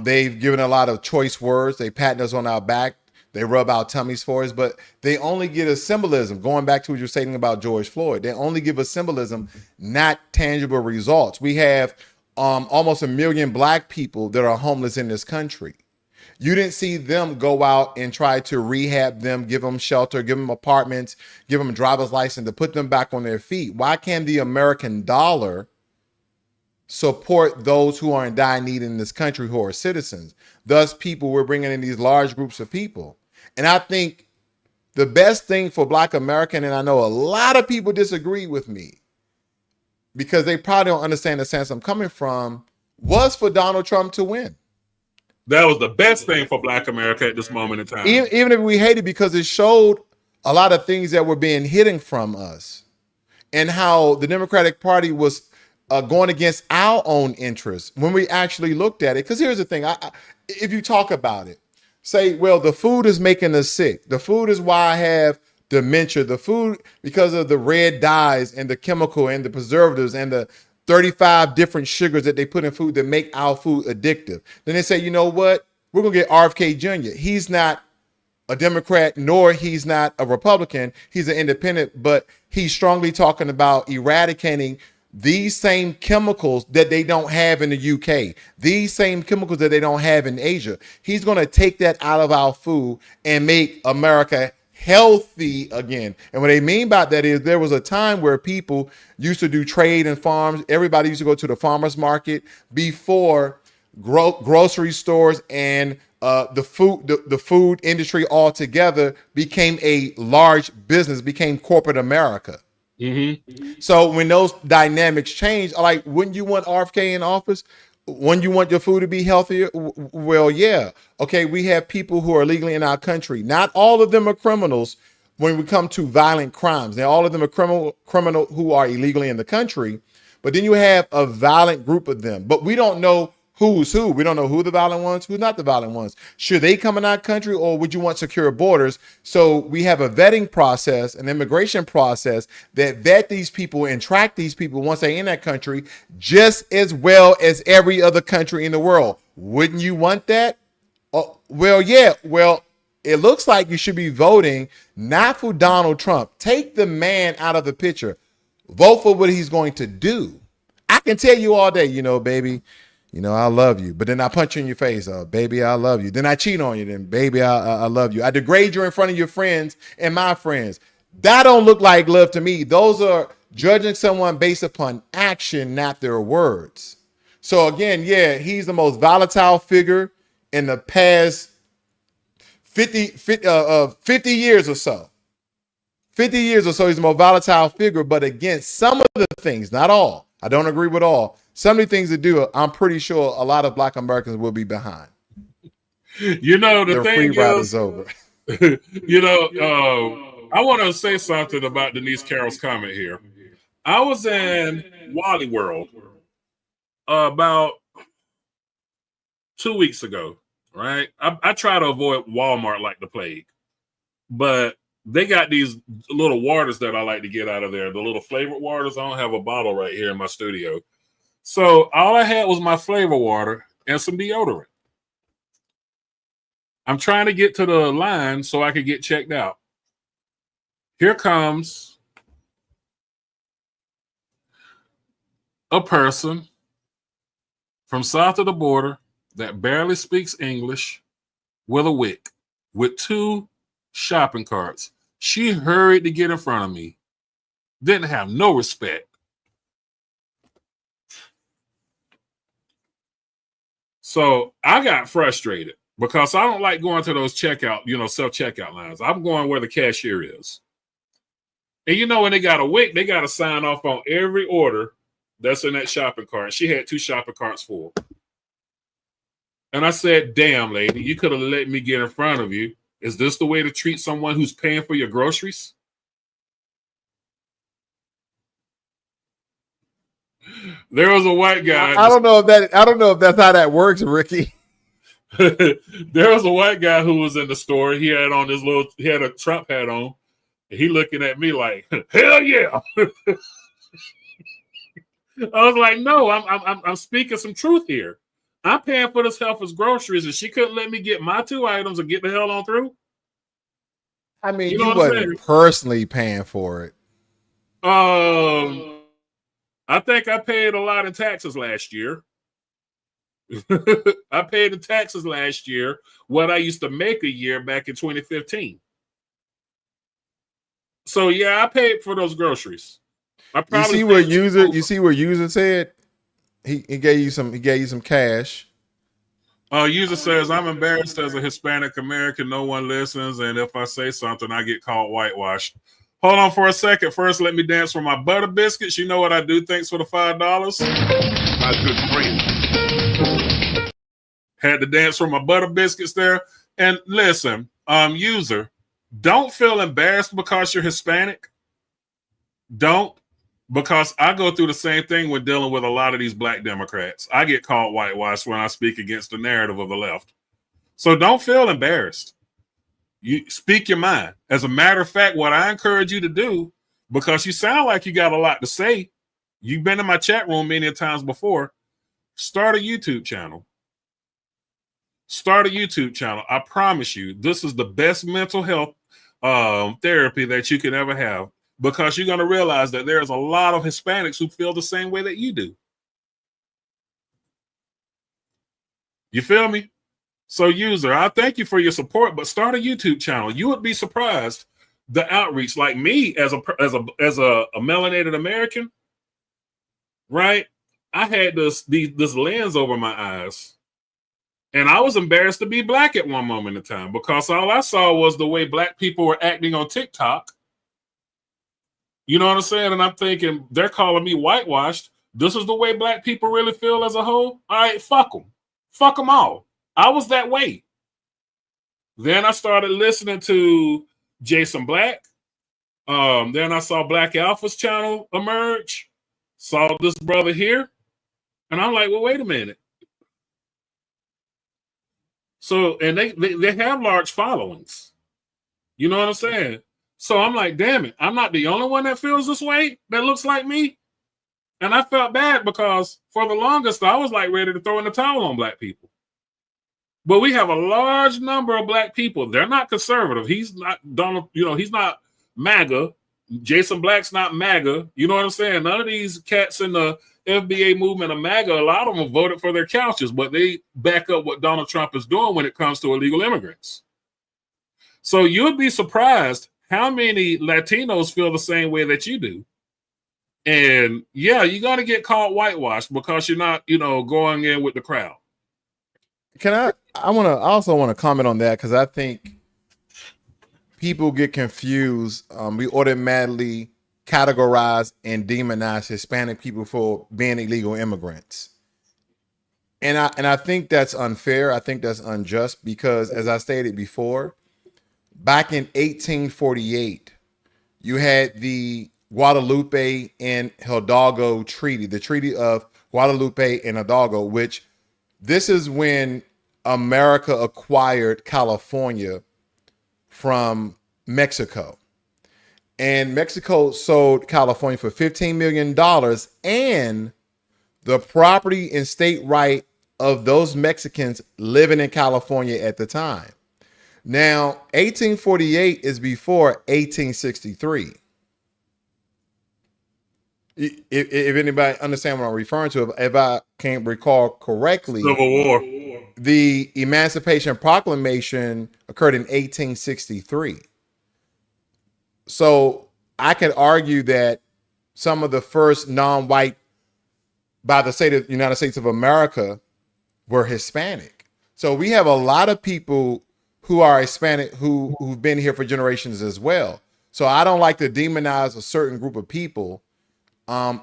They've given a lot of choice words. They pat us on our back. They rub our tummies for us, but they only give us symbolism. Going back to what you're saying about George Floyd, they only give us symbolism, not tangible results. We have almost 1 million black people that are homeless in this country. You didn't see them go out and try to rehab them, give them shelter, give them apartments, give them a driver's license to put them back on their feet. Why can't the American dollar support those who are in dire need in this country who are citizens? Thus, people, we're bringing in these large groups of people. And I think the best thing for Black American, and I know a lot of people disagree with me because they probably don't understand the sense I'm coming from, was for Donald Trump to win. That was the best thing for Black America at this moment in time. Even if we hate it, because it showed a lot of things that were being hidden from us and how the Democratic Party was going against our own interests when we actually looked at it. Because here's the thing, if you talk about it, say, well, the food is making us sick. The food is why I have dementia. The food, because of the red dyes and the chemical and the preservatives and the 35 different sugars that they put in food that make our food addictive. Then they say, you know what? We're going to get RFK Jr. He's not a Democrat, nor he's not a Republican. He's an independent, but he's strongly talking about eradicating these same chemicals that they don't have in the UK, these same chemicals that they don't have in Asia. He's going to take that out of our food and make America healthy again. And what they mean by that is there was a time where people used to do trade in farms. Everybody used to go to the farmer's market before grocery stores and the food industry altogether became a large business, became corporate America. Mm-hmm. So when those dynamics change, like, wouldn't you want RFK in office? Wouldn't you want your food to be healthier? Well, yeah. Okay, we have people who are legally in our country. Not all of them are criminals when we come to violent crimes. Now, all of them are criminal who are illegally in the country. But then you have a violent group of them. But we don't know who's who. We don't know who the violent ones, who's not the violent ones. Should they come in our country, or would you want secure borders? So we have a vetting process, an immigration process that vet these people and track these people once they're in that country just as well as every other country in the world. Wouldn't you want that? Oh, well, yeah. Well, it looks like you should be voting not for Donald Trump. Take the man out of the picture. Vote for what he's going to do. I can tell you all day, baby, I love you. But then I punch you in your face. Oh, baby, I love you. Then I cheat on you. Then, baby, I love you. I degrade you in front of your friends and my friends. That don't look like love to me. Those are judging someone based upon action, not their words. So again, yeah, he's the most volatile figure in the past 50 years or so. 50 years or so, he's the most volatile figure. But again, some of the things, not all, I don't agree with all. Some of the things to do, I'm pretty sure a lot of Black Americans will be behind. The thing free ride is over. I want to say something about Denise Carroll's comment here. I was in Wally World about 2 weeks ago, right? I try to avoid Walmart like the plague, but they got these little waters that I like to get out of there, the little flavored waters. I don't have a bottle right here in my studio. So all I had was my flavor water and some deodorant. I'm trying to get to the line so I could get checked out. Here comes a person from south of the border that barely speaks English with a wick, with 2 shopping carts. She hurried to get in front of me. Didn't have no respect. So I got frustrated because I don't like going to those self-checkout lines. I'm going where the cashier is. And when they got a wick, they got to sign off on every order that's in that shopping cart. She had 2 shopping carts full. And I said, damn, lady, you could have let me get in front of you. Is this the way to treat someone who's paying for your groceries? There was a white guy. I don't know if that's how that works, Ricky. There was a white guy who was in the store. He had a Trump hat on. And he looking at me like, hell yeah. I was like, no, I'm speaking some truth here. I'm paying for this helper's groceries, and she couldn't let me get my 2 items and get the hell on through. I mean, You know you what I'm wasn't saying? personally paying for it. I think I paid a lot in taxes last year. I paid the taxes last year what I used to make a year back in 2015. So yeah, I paid for those groceries. I You probably see where paid user, you see where user said he gave you some cash. User says, I'm embarrassed as a Hispanic American. No one listens. And if I say something, I get called whitewashed. Hold on for a second. First, let me dance for my butter biscuits. You know what I do? Thanks for the $5. My good friend. Had to dance for my butter biscuits there. And listen, user, don't feel embarrassed because you're Hispanic. Don't. Because I go through the same thing when dealing with a lot of these black Democrats. I get called whitewashed when I speak against the narrative of the left. So don't feel embarrassed. You speak your mind. As a matter of fact, what I encourage you to do, because you sound like you got a lot to say, you've been in my chat room many times before, start a YouTube channel. Start a YouTube channel. I promise you, this is the best mental health therapy that you can ever have, because you're going to realize that there's a lot of Hispanics who feel the same way that you do. You feel me? So, user, I thank you for your support, but start a YouTube channel. You would be surprised the outreach. Like me, as a melanated American, right? I had this lens over my eyes, and I was embarrassed to be black at one moment in time, because all I saw was the way black people were acting on TikTok. You know what I'm saying? And I'm thinking, they're calling me whitewashed. This is the way black people really feel as a whole. All right, fuck them. Fuck them all. I was that way. Then I started listening to Jason Black. Then I saw Black Alpha's channel emerge. Saw this brother here. And I'm like, well, wait a minute. So, and they have large followings. You know what I'm saying? So I'm like, damn it, I'm not the only one that feels this way, that looks like me. And I felt bad, because for the longest, I was like ready to throw in the towel on black people. But we have a large number of black people. They're not conservative. He's not Donald, he's not MAGA. Jason Black's not MAGA. You know what I'm saying? None of these cats in the FBA movement are MAGA. A lot of them voted for their couches, but they back up what Donald Trump is doing when it comes to illegal immigrants. So you'd be surprised how many Latinos feel the same way that you do. And yeah, you got to get called whitewashed because you're not, going in with the crowd. I also want to comment on that, because I think people get confused. We automatically categorize and demonize Hispanic people for being illegal immigrants. And I think that's unfair. I think that's unjust, because, as I stated before, back in 1848, you had the Guadalupe and Hidalgo Treaty, the Treaty of Guadalupe and Hidalgo, which this is when America acquired California from Mexico. And Mexico sold California for $15 million and the property and state right of those Mexicans living in California at the time. Now, 1848 is before 1863. If anybody understand what I'm referring to, if I can't recall correctly, Civil War. The Emancipation Proclamation occurred in 1863. So I could argue that some of the first non-white by the United States of America were Hispanic. So we have a lot of people who are Hispanic who've been here for generations as well. So I don't like to demonize a certain group of people,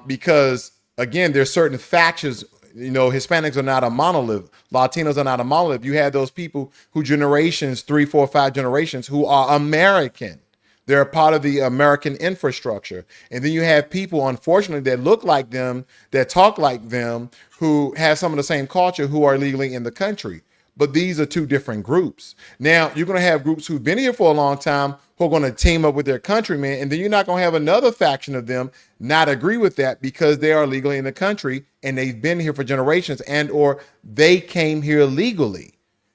because, again, there's certain factions. Hispanics are not a monolith. Latinos are not a monolith. You have those people who generations, 3, 4, 5 generations, who are American. They're a part of the American infrastructure. And then you have people, unfortunately, that look like them, that talk like them, who have some of the same culture, who are illegally in the country. but these are two different groups. Now, you're going to have groups who've been here for a long time who are going to team up with their countrymen, and then you're not going to have another faction of them not agree with that because they are legally in the country and they've been here for generations, and or they came here legally.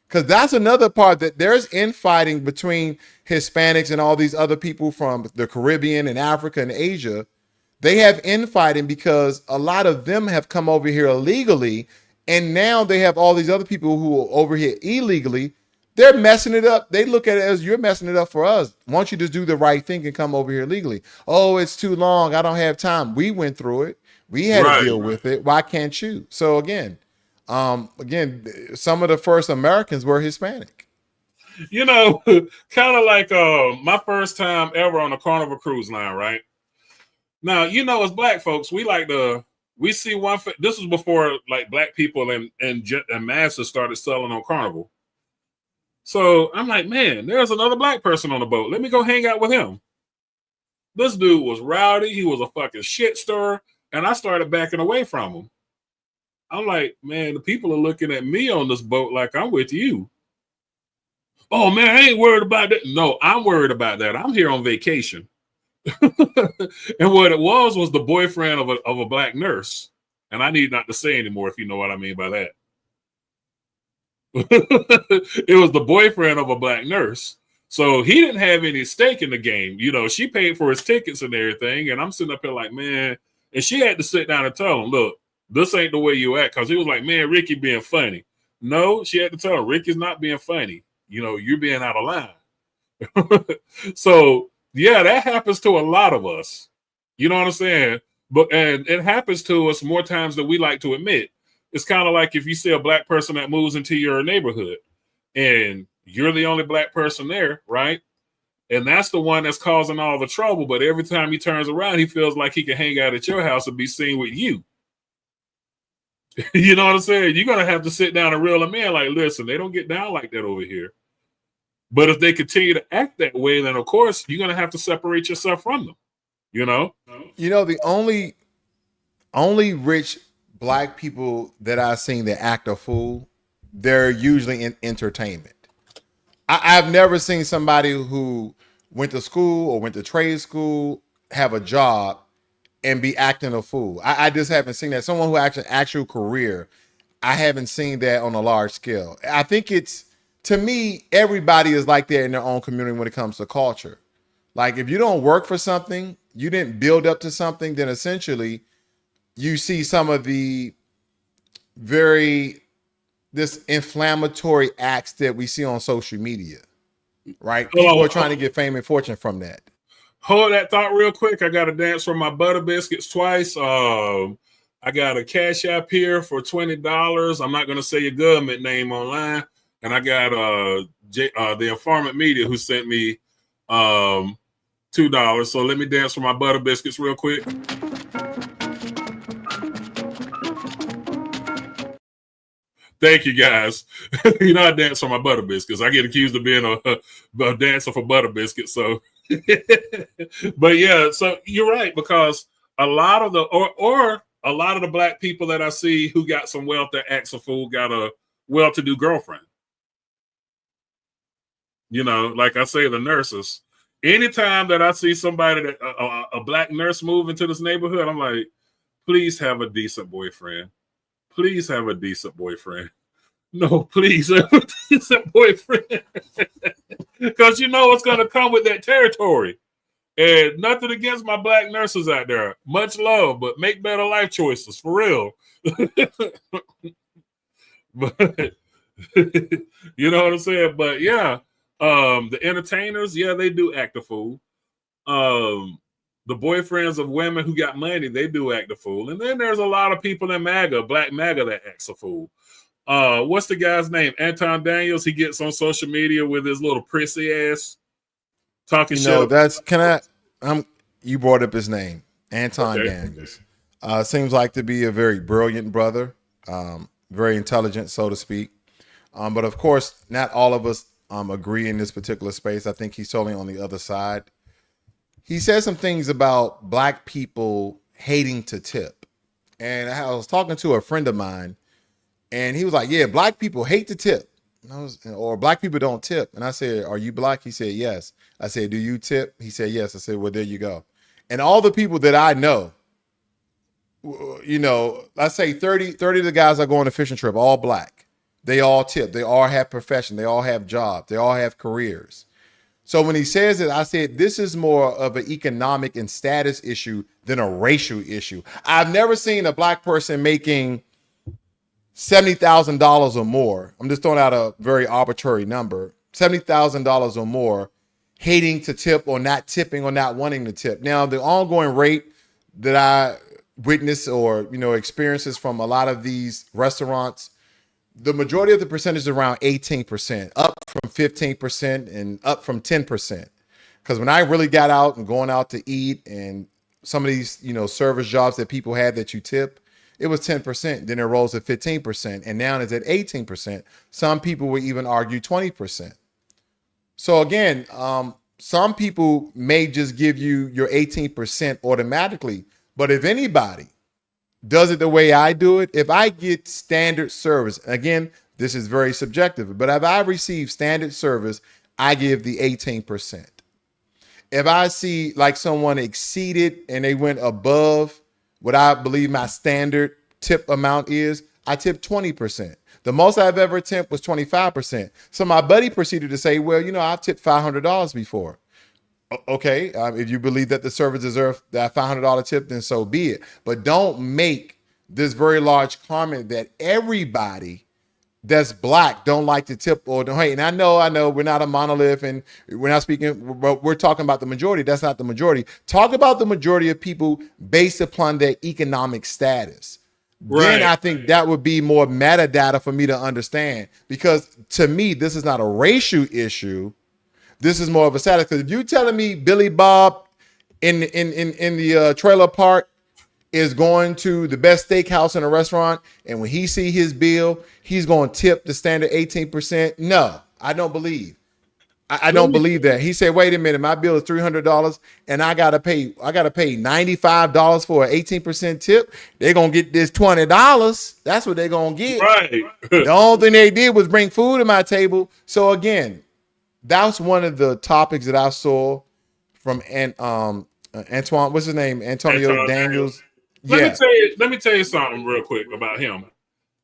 Because that's another part, that there's infighting between Hispanics and all these other people from the Caribbean and Africa and Asia. They have infighting because a lot of them have come over here illegally, and now they have all these other people who are over here illegally. They're messing it up. They look at it as, you're messing it up for us. Why don't you just do the right thing and come over here legally? Oh, it's too long. I don't have time. We went through it. We had to deal with it. Why can't you? So again, some of the first Americans were Hispanic. You know, kind of like my first time ever on a Carnival cruise line, right? Now, you know, as black folks, we see one. This was before like black people and masses started selling on Carnival. So I'm like, man, there's another black person on the boat. Let me go hang out with him. This dude was rowdy. He was a fucking shit stirrer. And I started backing away from him. I'm like, man, the people are looking at me on this boat like I'm with you. Oh, man, I ain't worried about that. No, I'm worried about that. I'm here on vacation. And what it was the boyfriend of a black nurse. And I need not to say anymore if you know what I mean by that. It was the boyfriend of a black nurse. So he didn't have any stake in the game. You know, she paid for his tickets and everything. And I'm sitting up here like, man. And she had to sit down and tell him, look, this ain't the way you act. Because he was like, man, Ricky being funny. No, she had to tell him, Ricky's not being funny. You know, you're being out of line. So, yeah, that happens to a lot of us. You know what I'm saying? And it happens to us more times than we like to admit. It's kind of like if you see a black person that moves into your neighborhood and you're the only black person there, right? And that's the one that's causing all the trouble. But every time he turns around, he feels like he can hang out at your house and be seen with you. You know what I'm saying? You're going to have to sit down and reel them in like, listen, they don't get down like that over here. But if they continue to act that way, then, of course, you're going to have to separate yourself from them. You know? You know, the only rich black people that I've seen that act a fool, they're usually in entertainment. I've never seen somebody who went to school or went to trade school, have a job, and be acting a fool. I just haven't seen that. Someone who actually actual career, I haven't seen that on a large scale. I think to me, everybody is like that in their own community when it comes to culture. Like if you don't work for something, you didn't build up to something, then essentially you see some of the this inflammatory acts that we see on social media, right? People are trying to get fame and fortune from that. Hold that thought real quick. I got to dance for my butter biscuits twice. I got a cash app here for $20. I'm not going to say your government name online. And I got the informant media who sent me $2. So let me dance for my butter biscuits real quick. Thank you, guys. You know, I dance for my butter biscuits. I get accused of being a dancer for butter biscuits. So, but yeah, so you're right, because a lot of the black people that I see who got some wealth that acts a fool got a well-to-do girlfriend. You know, like I say, the nurses. Anytime that I see somebody that a black nurse move into this neighborhood, I'm like, please have a decent boyfriend. Please have a decent boyfriend. No, please have a decent boyfriend. Because you know what's going to come with that territory. And nothing against my black nurses out there. Much love, but make better life choices, for real. But you know what I'm saying? But yeah, the entertainers, yeah, they do act a fool. The boyfriends of women who got money, they do act a fool. And then there's a lot of people in MAGA, black MAGA, that acts a fool. What's the guy's name? Anton Daniels. He gets on social media with his little prissy ass talking shit. No, you brought up his name, Anton Daniels. Seems like to be a very brilliant brother, very intelligent, so to speak. But of course, not all of us agree in this particular space. I think he's totally on the other side. He said some things about black people hating to tip. And I was talking to a friend of mine, and he was like, yeah, black people hate to tip. or black people don't tip. And I said, are you black? He said, yes. I said, do you tip? He said, yes. I said, well, there you go. And all the people that I know, I say 30 of the guys that go on a fishing trip, all black. They all tip. They all have profession. They all have jobs. They all have careers. So when he says it, I said, this is more of an economic and status issue than a racial issue. I've never seen a black person making $70,000 or more. I'm just throwing out a very arbitrary number. $70,000 or more hating to tip or not tipping or not wanting to tip. Now, the ongoing rate that I witness or, experiences from a lot of these restaurants, the majority of the percentage is around 18%, up from 15% and up from 10%. Because when I really got out and going out to eat and some of these, service jobs that people had that you tip, it was 10%. Then it rose to 15%. And now it's at 18%. Some people would even argue 20%. So again, some people may just give you your 18% automatically. But if anybody does it the way I do it, if I get standard service, again, this is very subjective, but if I receive standard service, I give the 18%. If I see like someone exceeded and they went above what I believe my standard tip amount is, I tip 20%. The most I've ever tipped was 25%. So my buddy proceeded to say, well, I've tipped $500 before. Okay, if you believe that the service deserves that $500 tip, then so be it. But don't make this very large comment that everybody that's black don't like to tip or don't hate. And I know we're not a monolith and we're not speaking, but we're talking about the majority. That's not the majority. Talk about the majority of people based upon their economic status. Right. Then I think that would be more metadata for me to understand, because to me, this is not a racial issue. This is more of a status. Because if you're telling me Billy Bob in the trailer park is going to the best steakhouse in a restaurant, and when he see his bill, he's going to tip the standard 18%. No, I don't believe. I don't believe that. He said, wait a minute, my bill is $300 and I gotta pay $95 for an 18% tip. They're gonna get this $20. That's what they're gonna get. Right. The only thing they did was bring food to my table. So again, that's one of the topics that I saw from Antoine, what's his name? Antonio Daniels. Let me tell you something real quick about him.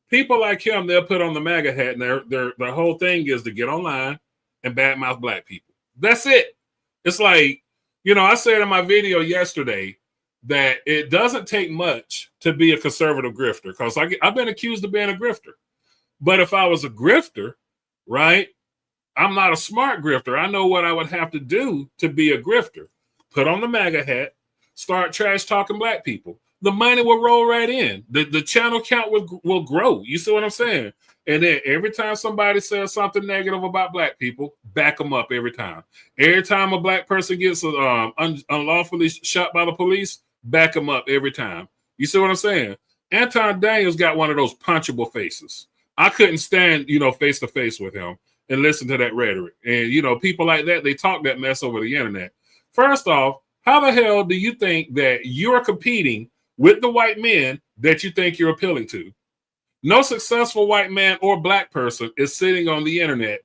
People like him, they'll put on the MAGA hat, and their whole thing is to get online and badmouth black people. That's it. It's like, I said in my video yesterday that it doesn't take much to be a conservative grifter, because I've been accused of being a grifter. But if I was a grifter, right, I'm not a smart grifter. I know what I would have to do to be a grifter. Put on the MAGA hat, start trash talking black people. The money will roll right in. The channel count will grow. You see what I'm saying? And then every time somebody says something negative about black people, back them up every time. Every time a black person gets unlawfully shot by the police, back them up every time. You see what I'm saying? Anton Daniels got one of those punchable faces. I couldn't stand, face to face with him and listen to that rhetoric. And, people like that, they talk that mess over the internet. First off, how the hell do you think that you're competing with the white men that you think you're appealing to? No successful white man or black person is sitting on the internet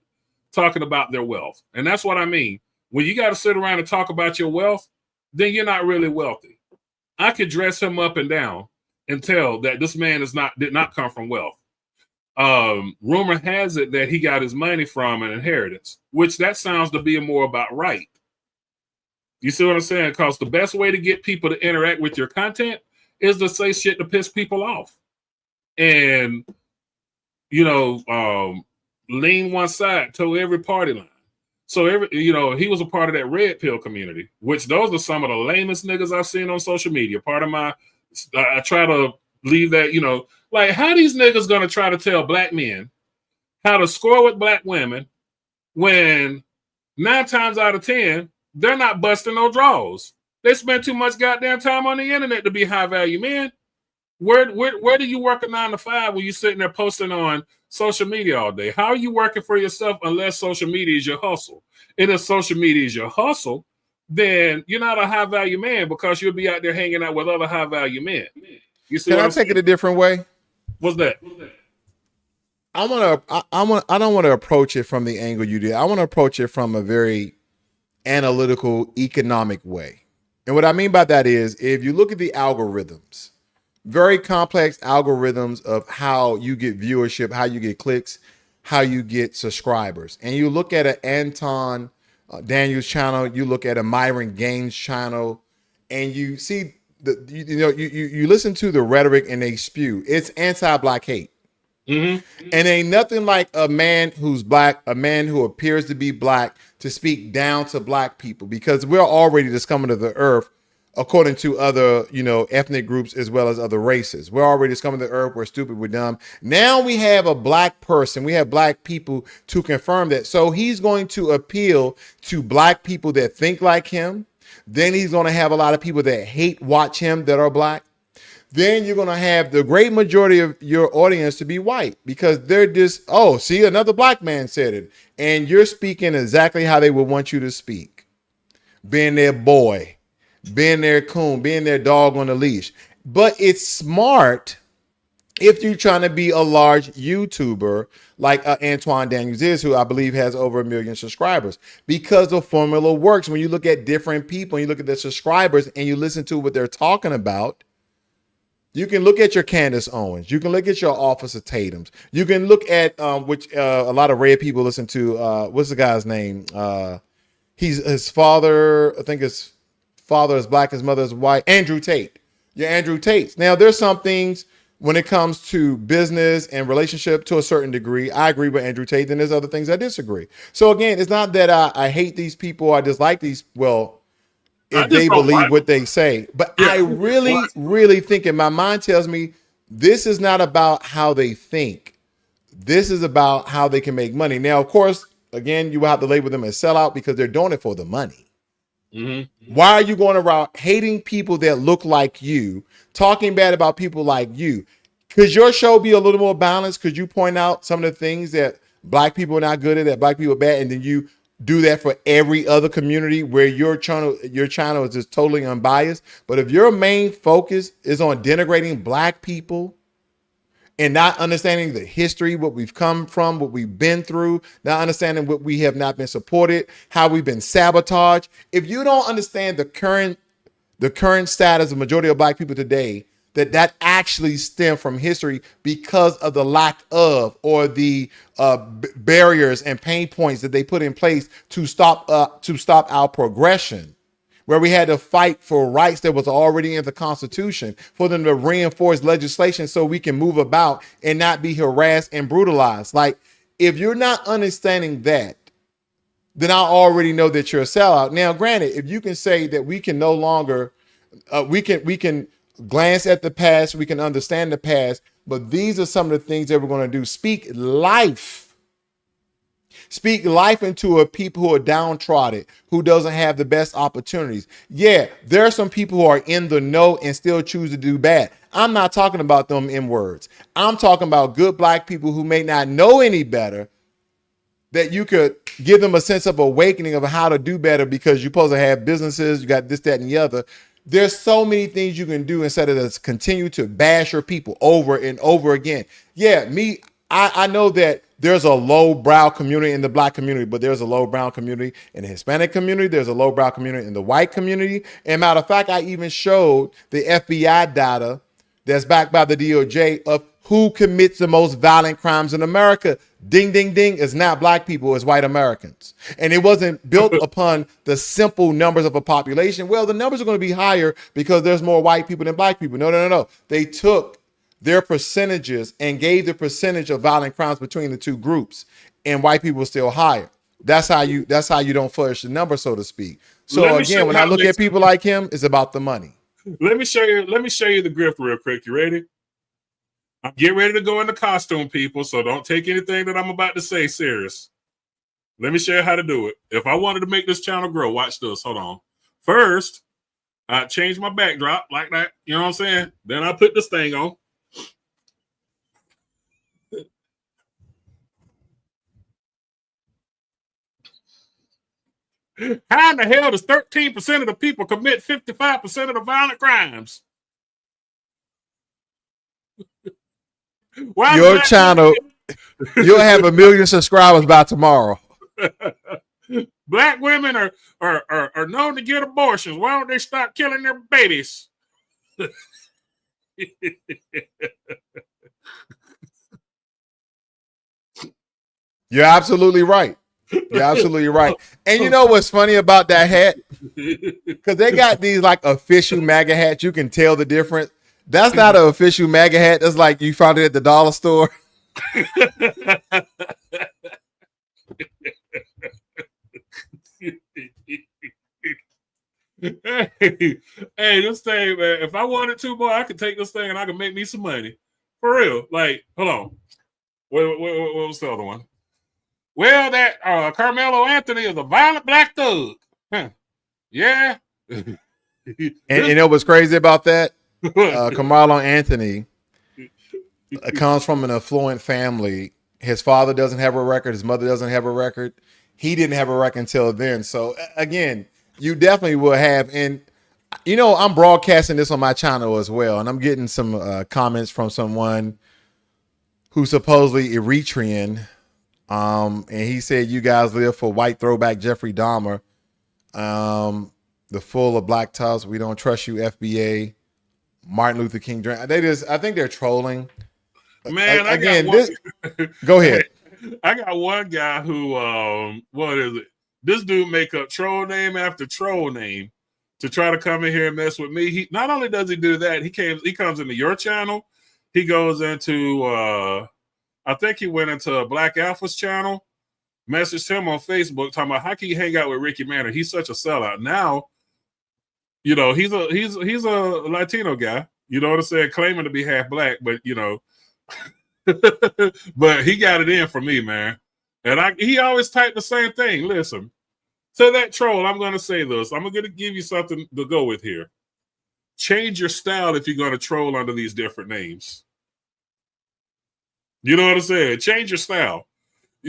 talking about their wealth. And that's what I mean. When you got to sit around and talk about your wealth, then you're not really wealthy. I could dress him up and down and tell that this man did not come from wealth. Rumor has it that he got his money from an inheritance, which that sounds to be more about right. You see what I'm saying? Because the best way to get people to interact with your content is to say shit to piss people off. And, lean one side, toe every party line. So, he was a part of that red pill community, which those are some of the lamest niggas I've seen on social media. I try to leave that, like, how these niggas going to try to tell black men how to score with black women when 9 times out of 10, they're not busting no draws. They spend too much goddamn time on the internet to be high value men. Where do you work a 9 to 5 when you're sitting there posting on social media all day? How are you working for yourself unless social media is your hustle? And if social media is your hustle, then you're not a high value man, because you'll be out there hanging out with other high value men. You see? Can I take it a different way? What's that? I don't want to approach it from the angle you did. I want to approach it from a very analytical, economic way. And what I mean by that is if you look at the algorithms, very complex algorithms of how you get viewership, how you get clicks, how you get subscribers. And you look at an Anton Daniels channel, you look at a Myron Gaines channel, and you see you listen to the rhetoric and they spew. It's anti-black hate. Mm-hmm. And ain't nothing like a man who's black, a man who appears to be black, to speak down to black people, because we're already just coming to the earth according to other, ethnic groups as well as other races. We're already just coming to the earth. We're stupid. We're dumb. Now we have a black person. We have black people to confirm that. So he's going to appeal to black people that think like him. Then he's going to have a lot of people that watch him that are black. Then you're going to have the great majority of your audience to be white, because they're just, oh, see, another black man said it. And you're speaking exactly how they would want you to speak. Being their boy, being their coon, being their dog on the leash. But it's smart if you're trying to be a large YouTuber like Antoine Daniels is, who I believe has over 1 million subscribers, because the formula works. When you look at different people and you look at their subscribers and you listen to what they're talking about, you can look at your Candace Owens. You can look at your Officer Tatum's. You can look at which a lot of red people listen to. What's the guy's name? His father. I think his father is black. His mother is white. Andrew Tate. Your Andrew Tates. Now, there's some things when it comes to business and relationship to a certain degree. I agree with Andrew Tate. Then there's other things I disagree. So again, it's not that I hate these people. I dislike these. Well, if they believe what they say. But yeah, I really think, and my mind tells me, this is not about how they think. This is about how they can make money. Now, of course, again, you will have to label them as sellout because they're doing it for the money. Mm-hmm. Why are you going around hating people that look like you, talking bad about people like you? Could your show be a little more balanced? Could you point out some of the things that black people are not good at, that black people are bad, and then you do that for every other community where your channel is just totally unbiased? But if your main focus is on denigrating black people and not understanding the history, what we've come from, what we've been through, not understanding what we have not been supported, how we've been sabotaged, if you don't understand the current status of majority of black people today, that actually stem from history because of the lack of, or the barriers and pain points that they put in place to stop our progression, where we had to fight for rights that was already in the Constitution, for them to reinforce legislation so we can move about and not be harassed and brutalized. Like, if you're not understanding that, then I already know that you're a sellout. Now, granted, if you can say that we can no longer, we can glance at the past, we can understand the past, but these are some of the things that we're going to do. Speak life into a people who are downtrodden, who doesn't have the best opportunities. Yeah, there are some people who are in the know and still choose to do bad. I'm not talking about them in words. I'm talking about good black people who may not know any better, that you could give them a sense of awakening of how to do better, because you're supposed to have businesses, you got this, that, and the other. There's so many things you can do instead of just continue to bash your people over and over again. Yeah, I know that there's a low-brow community in the black community, but there's a low-brow community in the Hispanic community. There's a low-brow community in the white community. And matter of fact, I even showed the FBI data that's backed by the DOJ of who commits the most violent crimes in America. Ding, ding, ding. It's not black people, it's white Americans. And it wasn't built upon the simple numbers of a population. Well, the numbers are going to be higher because there's more white people than black people. No. They took their percentages and gave the percentage of violent crimes between the two groups, and white people were still higher. That's how you don't fudge the number, so to speak. So again, when I look at people like him, it's about the money. Let me show you the grift real quick. You ready? I'm getting ready to go into costume, people, so don't take anything that I'm about to say serious. Let me show you how to do it. If I wanted to make this channel grow, watch this. Hold on. First, I change my backdrop like that. You know what I'm saying? Then I put this thing on. How in the hell does 13% of the people commit 55% of the violent crimes? Your channel You'll have 1 million subscribers by tomorrow. Black women are known to get abortions. Why don't they stop killing their babies? You're absolutely right. You're absolutely right. And you know what's funny about that hat? Because they got these like official MAGA hats. You can tell the difference. That's not an official MAGA hat. That's like you found it at the dollar store. Hey, this thing, man. If I wanted to, boy, I could take this thing and I could make me some money. For real. Like, hold on. What was the other one? Well, that Carmelo Anthony is a violent black thug. Huh. Yeah. And you know what's crazy about that? Carmelo Anthony comes from an affluent family. His father doesn't have a record. His mother doesn't have a record. He didn't have a record until then. So again, you definitely will have. And you know, I'm broadcasting this on my channel as well, and I'm getting some comments from someone who's supposedly Eritrean. And he said, "You guys live for white throwback Jeffrey Dahmer. The full of black tops. We don't trust you, FBA. Martin Luther King Jr." I think they're trolling. Man, go ahead. I got one guy who, what is it? This dude make up troll name after troll name to try to come in here and mess with me. He not only does he do that, he comes into your channel. He goes into, I think he went into Black Alpha's channel, messaged him on Facebook talking about how can you hang out with Ricky Manor? He's such a sellout. Now, you know, he's a Latino guy. You know what I'm saying? Claiming to be half black, but you know, but he got it in for me, man. And he always typed the same thing. Listen, to that troll, I'm going to say this. I'm going to give you something to go with here. Change your style if you're going to troll under these different names. You know what I'm saying? Change your style.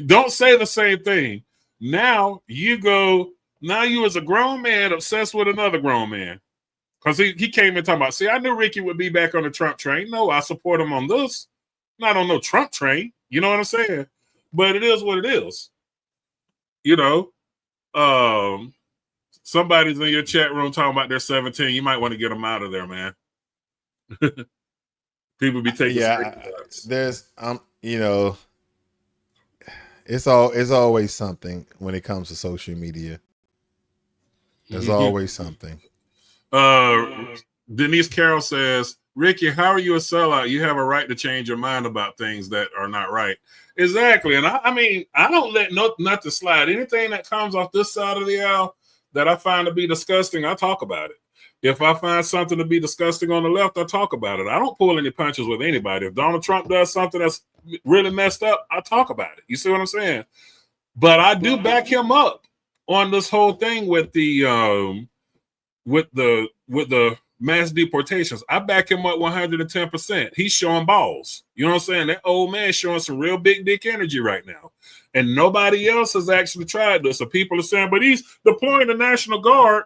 Don't say the same thing. Now you as a grown man obsessed with another grown man. Because he came in talking about, see, I knew Ricky would be back on the Trump train. No, I support him on this. Not on no Trump train. You know what I'm saying? But it is what it is. You know, somebody's in your chat room talking about they're 17. You might want to get them out of there, man. People be taking there's you know, it's always something when it comes to social media. There's always something. Denise Carroll says, Ricky, how are you a sellout? You have a right to change your mind about things that are not right. Exactly. And I mean, I don't let nothing slide. Anything that comes off this side of the aisle that I find to be disgusting, I talk about it. If I find something to be disgusting on the left, I talk about it. I don't pull any punches with anybody. If Donald Trump does something that's really messed up, I talk about it. You see what I'm saying? But I do back him up on this whole thing with the mass deportations. I back him up 110%. He's showing balls. You know what I'm saying? That old man showing some real big dick energy right now. And nobody else has actually tried this. So people are saying, but he's deploying the National Guard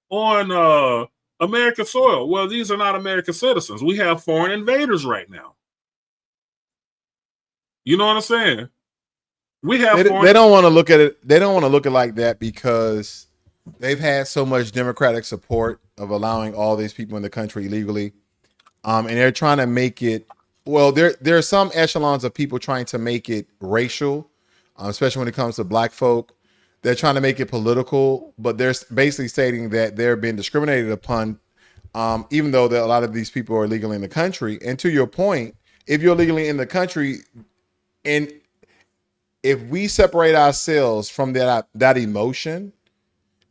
on American soil. Well, these are not American citizens. We have foreign invaders right now. You know what I'm saying? We have they don't want to look at it. They don't want to look at it like that because they've had so much Democratic support of allowing all these people in the country illegally. And they're trying to make it, well, there are some echelons of people trying to make it racial, especially when it comes to black folk. They're trying to make it political, but they're basically stating that they're being discriminated upon, even though a lot of these people are illegally in the country. And to your point, if you're illegally in the country, and if we separate ourselves from that emotion,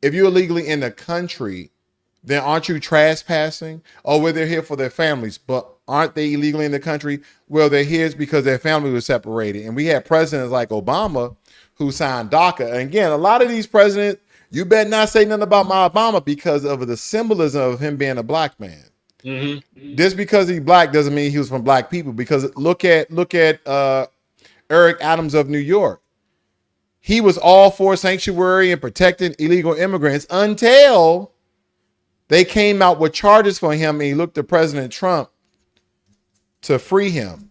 if you're illegally in the country, then aren't you trespassing? Oh, well, they're here for their families, but aren't they illegally in the country? Well, they're here because their family was separated. And we had presidents like Obama who signed DACA. And again, a lot of these presidents, you better not say nothing about my Obama because of the symbolism of him being a black man. Mm-hmm. Just because he's black doesn't mean he was from black people. Because look at Eric Adams of New York. He was all for sanctuary and protecting illegal immigrants until they came out with charges for him and he looked to President Trump to free him.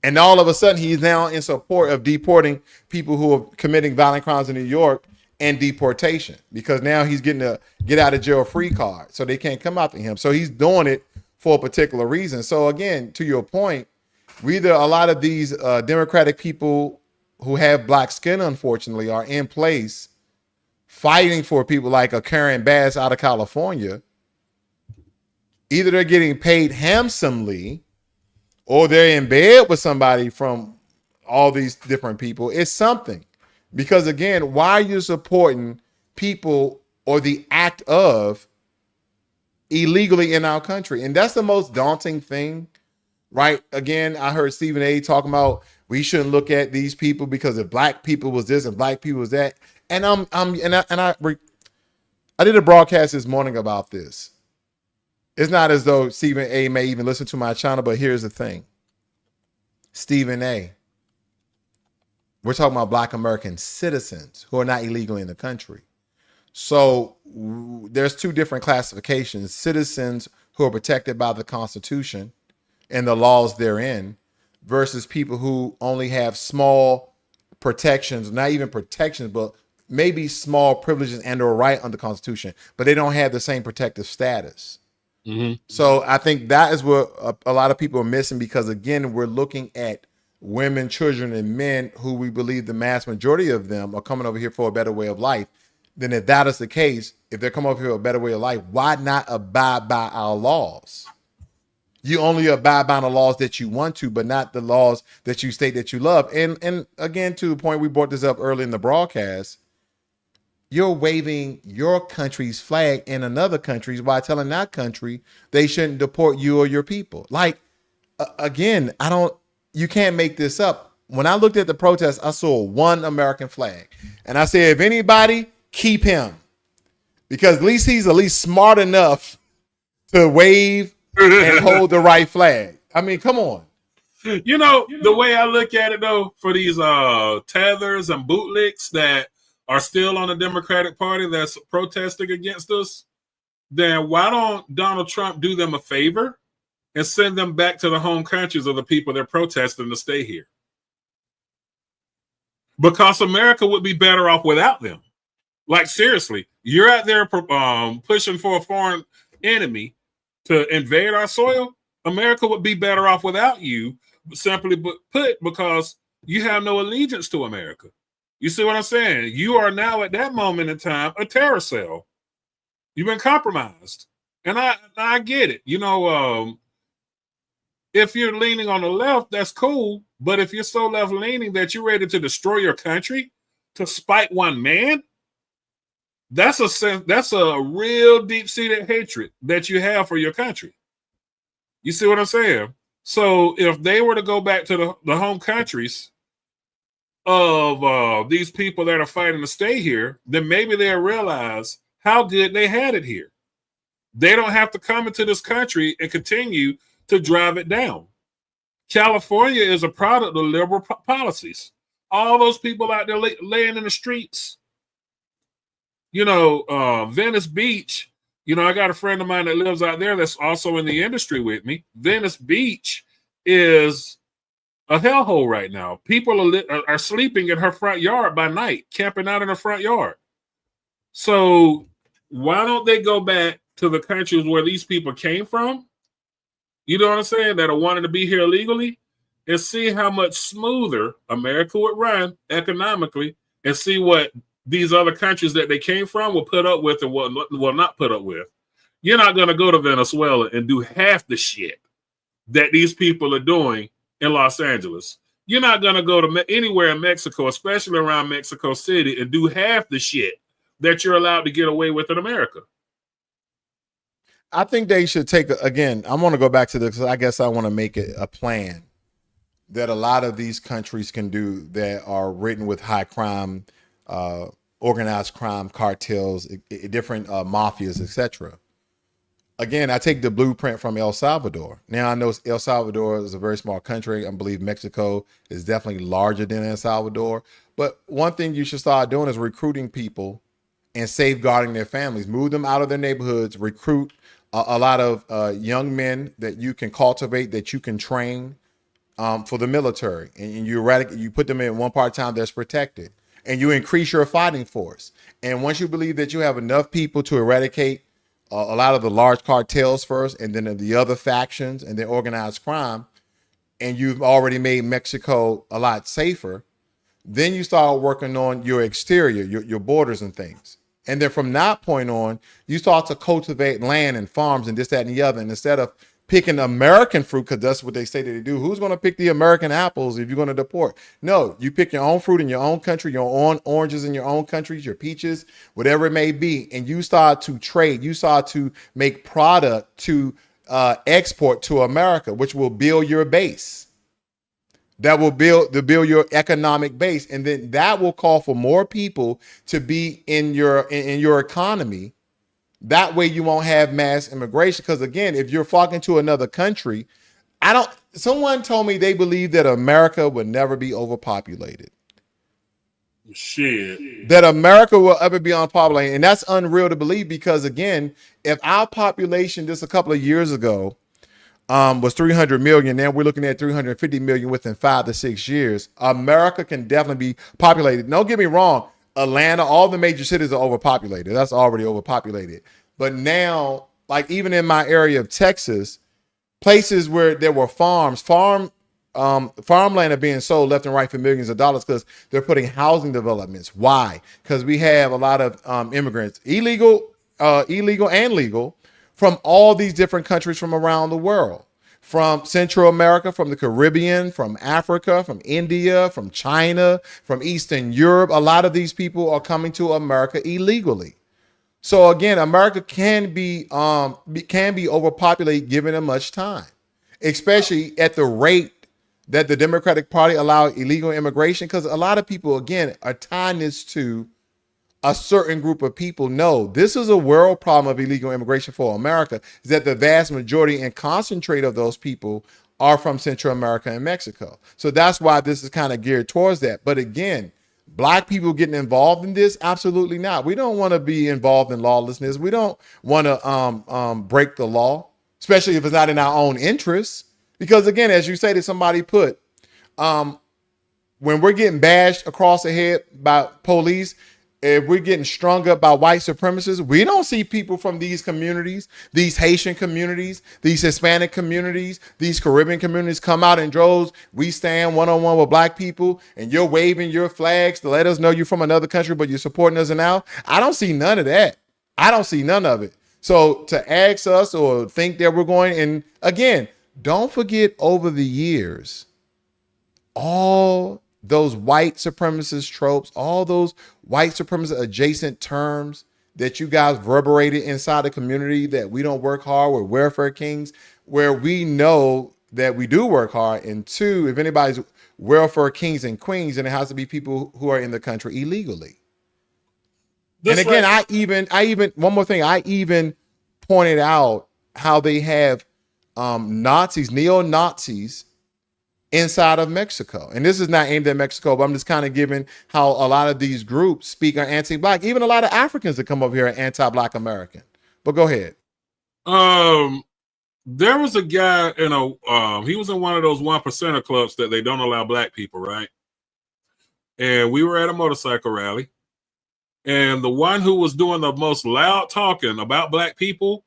And all of a sudden, he's now in support of deporting people who are committing violent crimes in New York and deportation, because now he's getting a get out of jail free card, so they can't come after him. So he's doing it for a particular reason. So again, to your point, either a lot of these Democratic people who have black skin, unfortunately, are in place fighting for people like a Karen Bass out of California. Either they're getting paid handsomely or they're in bed with somebody from all these different people. It's something. Because again, why are you supporting people or the act of illegally in our country? And that's the most daunting thing, right? Again, I heard Stephen A. talking about we shouldn't look at these people because if black people was this and black people was that. And I did a broadcast this morning about this. It's not as though Stephen A. may even listen to my channel, but here's the thing. Stephen A., we're talking about black American citizens who are not illegally in the country. So there's two different classifications: citizens who are protected by the Constitution and the laws therein versus people who only have small protections, not even protections, but maybe small privileges and or right under the Constitution, but they don't have the same protective status. Mm-hmm. So I think that is what a lot of people are missing, because again, we're looking at women, children, and men who we believe the mass majority of them are coming over here for a better way of life. Then if that is the case, if they're coming over here for a better way of life, why not abide by our laws? You only abide by the laws that you want to, but not the laws that you state that you love. And again, to the point, we brought this up early in the broadcast, you're waving your country's flag in another country's while telling that country they shouldn't deport you or your people. Like, again, you can't make this up. When I looked at the protest, I saw one American flag. And I said, if anybody, keep him. Because at least smart enough to wave and hold the right flag. I mean, come on. You know, the way I look at it, though, for these tethers and bootlicks that are still on the Democratic Party that's protesting against us, then why don't Donald Trump do them a favor and send them back to the home countries of the people they're protesting to stay here? Because America would be better off without them. Like, seriously, you're out there pushing for a foreign enemy to invade our soil. America would be better off without you, simply put, because you have no allegiance to America. You see what I'm saying? You are now at that moment in time a terror cell. You've been compromised. And I get it. You know, if you're leaning on the left, that's cool. But if you're so left leaning that you're ready to destroy your country to spite one man, that's a real deep-seated hatred that you have for your country. You see what I'm saying? So if they were to go back to the home countries of these people that are fighting to stay here, then maybe they'll realize how good they had it here. They don't have to come into this country and continue to drive it down. California is a product of liberal policies. All those people out there laying in the streets. You know, Venice Beach, you know, I got a friend of mine that lives out there that's also in the industry with me. Venice Beach is a hellhole right now. People are sleeping in her front yard by night, camping out in her front yard. So why don't they go back to the countries where these people came from? You know what I'm saying? That are wanting to be here illegally, and see how much smoother America would run economically, and see what these other countries that they came from will put up with and will not put up with. You're not going to go to Venezuela and do half the shit that these people are doing in Los Angeles. You're not going to go to anywhere in Mexico, especially around Mexico City, and do half the shit that you're allowed to get away with in America. I think they should take, again, I want to go back to this, because I guess I want to make it a plan that a lot of these countries can do that are written with high crime, organized crime, cartels, different mafias, etc. Again, I take the blueprint from El Salvador. Now, I know El Salvador is a very small country. I believe Mexico is definitely larger than El Salvador. But one thing you should start doing is recruiting people and safeguarding their families. Move them out of their neighborhoods, recruit a lot of young men that you can cultivate, that you can train, for the military, and you put them in one part of town that's protected, and you increase your fighting force. And once you believe that you have enough people to eradicate a lot of the large cartels first, and then the other factions, and then organized crime, and you've already made Mexico a lot safer, then you start working on your exterior, your borders and things. And then from that point on, you start to cultivate land and farms and this, that, and the other. And instead of picking American fruit, because that's what they say that they do, who's going to pick the American apples if you're going to deport? No, you pick your own fruit in your own country, your own oranges in your own countries, your peaches, whatever it may be. And you start to trade. You start to make product to export to America, which will build your base. That will build your economic base, and then that will call for more people to be in your economy. That way, you won't have mass immigration. Because again, if you're flocking to another country, someone told me they believe that America would never be overpopulated. Shit. That America will ever be unpopulated, and that's unreal to believe. Because again, if our population just a couple of years ago was 300 million. Now we're looking at 350 million within 5 to 6 years. America can definitely be populated. Don't get me wrong. Atlanta, all the major cities are overpopulated. That's already overpopulated. But now, like even in my area of Texas, places where there were farmland are being sold left and right for millions of dollars because they're putting housing developments. Why? Because we have a lot of immigrants, illegal and legal, from all these different countries from around the world, from Central America, from the Caribbean, from Africa, from India, from China, from Eastern Europe. A lot of these people are coming to America illegally. So again, America can be overpopulated given it much time, especially at the rate that the Democratic Party allowed illegal immigration. Because a lot of people, again, are tying this to a certain group of people. No, this is a world problem of illegal immigration for America, is that the vast majority and concentrate of those people are from Central America and Mexico. So that's why this is kind of geared towards that. But again, Black people getting involved in this? Absolutely not. We don't want to be involved in lawlessness. We don't want to break the law, especially if it's not in our own interests. Because again, as you say, that somebody put, when we're getting bashed across the head by police, if we're getting strung up by white supremacists, we don't see people from these communities, these Haitian communities, these Hispanic communities, these Caribbean communities come out in droves. We stand one-on-one with Black people and you're waving your flags to let us know you're from another country, but you're supporting us now. I don't see none of that. I don't see none of it. So to ask us or think that we're going, and again, don't forget over the years, all those white supremacist tropes, all those white supremacist adjacent terms that you guys reverberated inside the community, that we don't work hard, we're welfare kings, where we know that we do work hard. And two, if anybody's welfare kings and queens, then it has to be people who are in the country illegally. And again, I even one more thing, I even pointed out how they have Nazis, neo-Nazis inside of Mexico. And this is not aimed at Mexico, but I'm just kind of giving how a lot of these groups speak are anti-Black. Even a lot of Africans that come over here are anti-Black American. But go ahead. There was a guy in he was in one of those 1%er clubs that they don't allow Black people, right? And we were at a motorcycle rally. And the one who was doing the most loud talking about Black people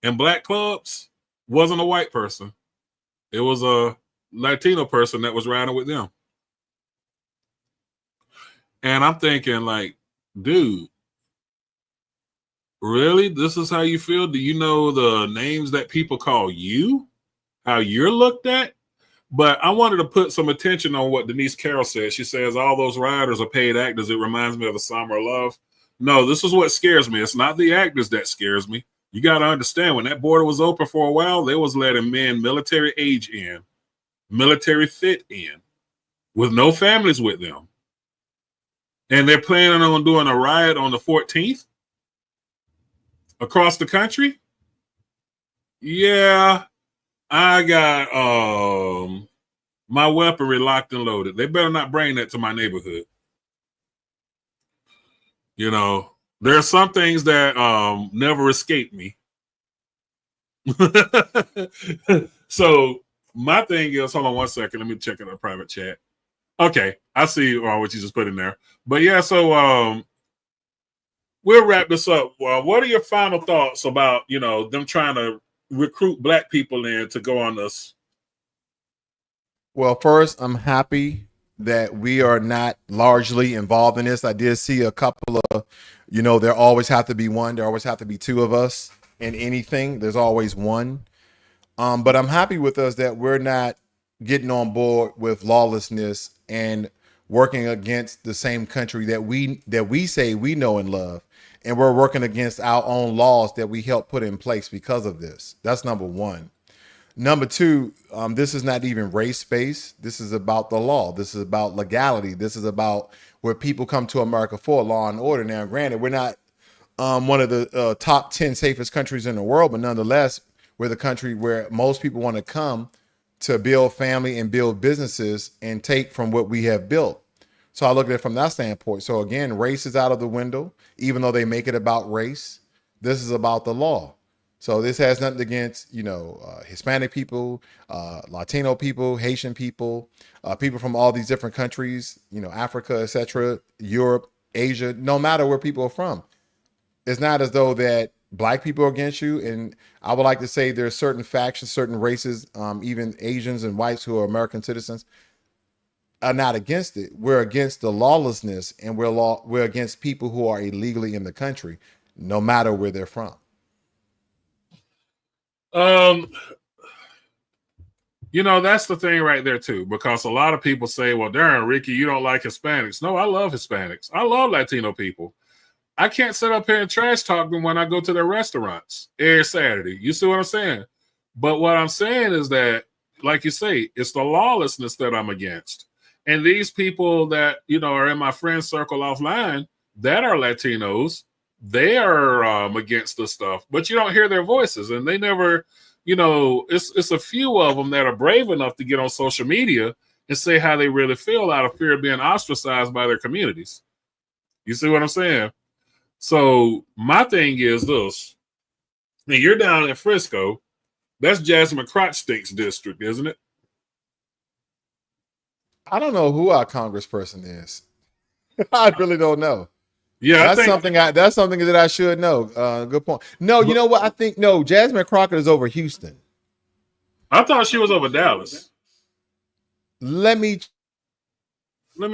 and Black clubs wasn't a white person. It was a Latino person that was riding with them. And I'm thinking, like, dude, really? This is how you feel? Do you know the names that people call you? How you're looked at? But I wanted to put some attention on what Denise Carroll said. She says, all those riders are paid actors. It reminds me of the Summer of Love. No, this is what scares me. It's not the actors that scares me. You got to understand, when that border was open for a while, they was letting men military age in, military fit in, with no families with them. And they're planning on doing a riot on the 14th across the country. Yeah, I got my weaponry locked and loaded. They better not bring that to my neighborhood. You know, there are some things that never escape me. So my thing is, hold on one second. Let me check in the private chat. Okay, I see what you just put in there. But yeah, so we'll wrap this up. Well, what are your final thoughts about them trying to recruit black people in to go on this? Well, first, I'm happy that we are not largely involved in this. I did see a couple of, there always have to be one. There always have to be two of us in anything. There's always one. But I'm happy with us that we're not getting on board with lawlessness and working against the same country that we say we know and love. And we're working against our own laws that we helped put in place because of this. That's number one. Number two, this is not even race-based. This is about the law. This is about legality. This is about where people come to America for law and order. Now, granted, we're not one of the top 10 safest countries in the world, but nonetheless, we're the country where most people want to come to build family and build businesses and take from what we have built. So I look at it from that standpoint. So again, race is out of the window, even though they make it about race. This is about the law. So this has nothing against, Hispanic people, Latino people, Haitian people, people from all these different countries, Africa, etc., Europe, Asia, no matter where people are from. It's not as though that black people are against you. And I would like to say there's certain factions, certain races, even Asians and whites who are American citizens are not against it. We're against the lawlessness, and we're against people who are illegally in the country, no matter where they're from. That's the thing right there too, because a lot of people say, well, Darren, Ricky, you don't like Hispanics. No, I love Hispanics. I love Latino people. I can't sit up here and trash talk them when I go to their restaurants every Saturday. You see what I'm saying? But what I'm saying is that, like you say, it's the lawlessness that I'm against. And these people that, are in my friend circle offline that are Latinos, they are against this stuff, but you don't hear their voices, and they never, it's a few of them that are brave enough to get on social media and say how they really feel out of fear of being ostracized by their communities. You see what I'm saying? So my thing is this. Now, you're down in Frisco. That's Jasmine Crotch Stink's district, isn't it? I don't know who our congressperson is. I really don't know. Yeah, that's something that I should know. Good point. No, you know what? I think Jasmine Crockett is over Houston. I thought she was over Dallas. Let me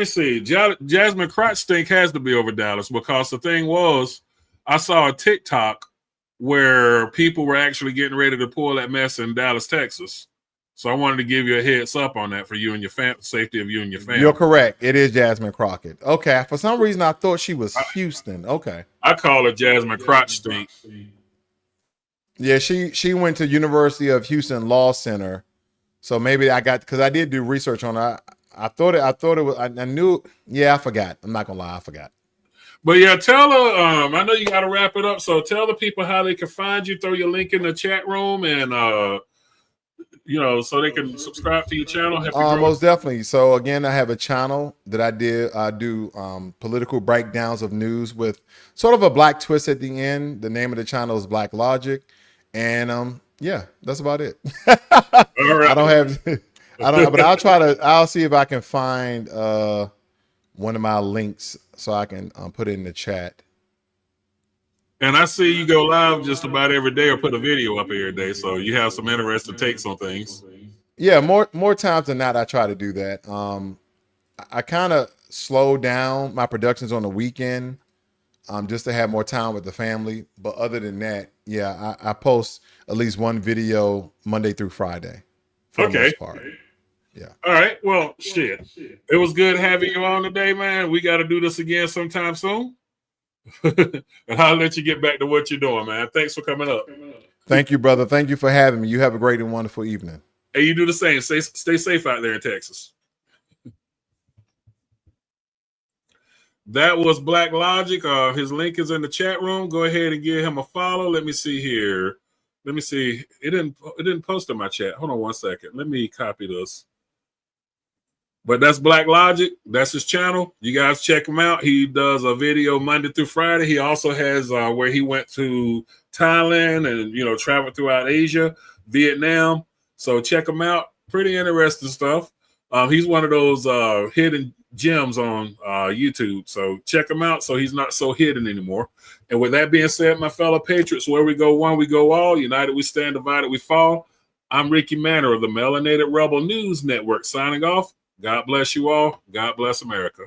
see. Jasmine Crotch Stink has to be over Dallas, because the thing was, I saw a TikTok where people were actually getting ready to pull that mess in Dallas, Texas. So I wanted to give you a heads up on that for you and your safety of you and your family. You're correct. It is Jasmine Crockett. Okay. For some reason, I thought she was Houston. Okay. I call her Jasmine Crotch Stink. Yeah, she went to University of Houston Law Center. So maybe because I did do research on her. I thought it was, I knew. Yeah, I forgot. I'm not gonna lie, I forgot. But yeah, tell her. I know you got to wrap it up. So tell the people how they can find you. Throw your link in the chat room, and so they can subscribe to your channel. Most definitely. So again, I have a channel that I do political breakdowns of news with sort of a black twist at the end. The name of the channel is Blacklogic, and yeah, that's about it. All right. I don't have, but I'll see if I can find one of my links so I can put it in the chat. And I see you go live just about every day or put a video up every day. So you have some interesting takes on things. Yeah, more times than not, I try to do that. I kind of slow down my productions on the weekend just to have more time with the family. But other than that, yeah, I post at least one video Monday through Friday for the most part. Yeah. All right. Well, shit. It was good having you on today, man. We got to do this again sometime soon. And I'll let you get back to what you're doing, man. Thanks for coming up. Thank you, brother. Thank you for having me. You have a great and wonderful evening. Hey, you do the same. Stay safe out there in Texas. That was Blacklogic. His link is in the chat room. Go ahead and give him a follow. Let me see here. Let me see. It didn't post in my chat. Hold on one second. Let me copy this. But that's Blacklogic. That's his channel. You guys check him out. He does a video Monday through Friday. He also has where he went to Thailand and traveled throughout Asia, Vietnam. So check him out. Pretty interesting stuff. He's one of those hidden gems on YouTube. So check him out so he's not so hidden anymore. And with that being said, my fellow patriots, where we go one, we go all. United we stand, divided we fall. I'm Ricky Manor of the Melanated Rebel News Network signing off. God bless you all. God bless America.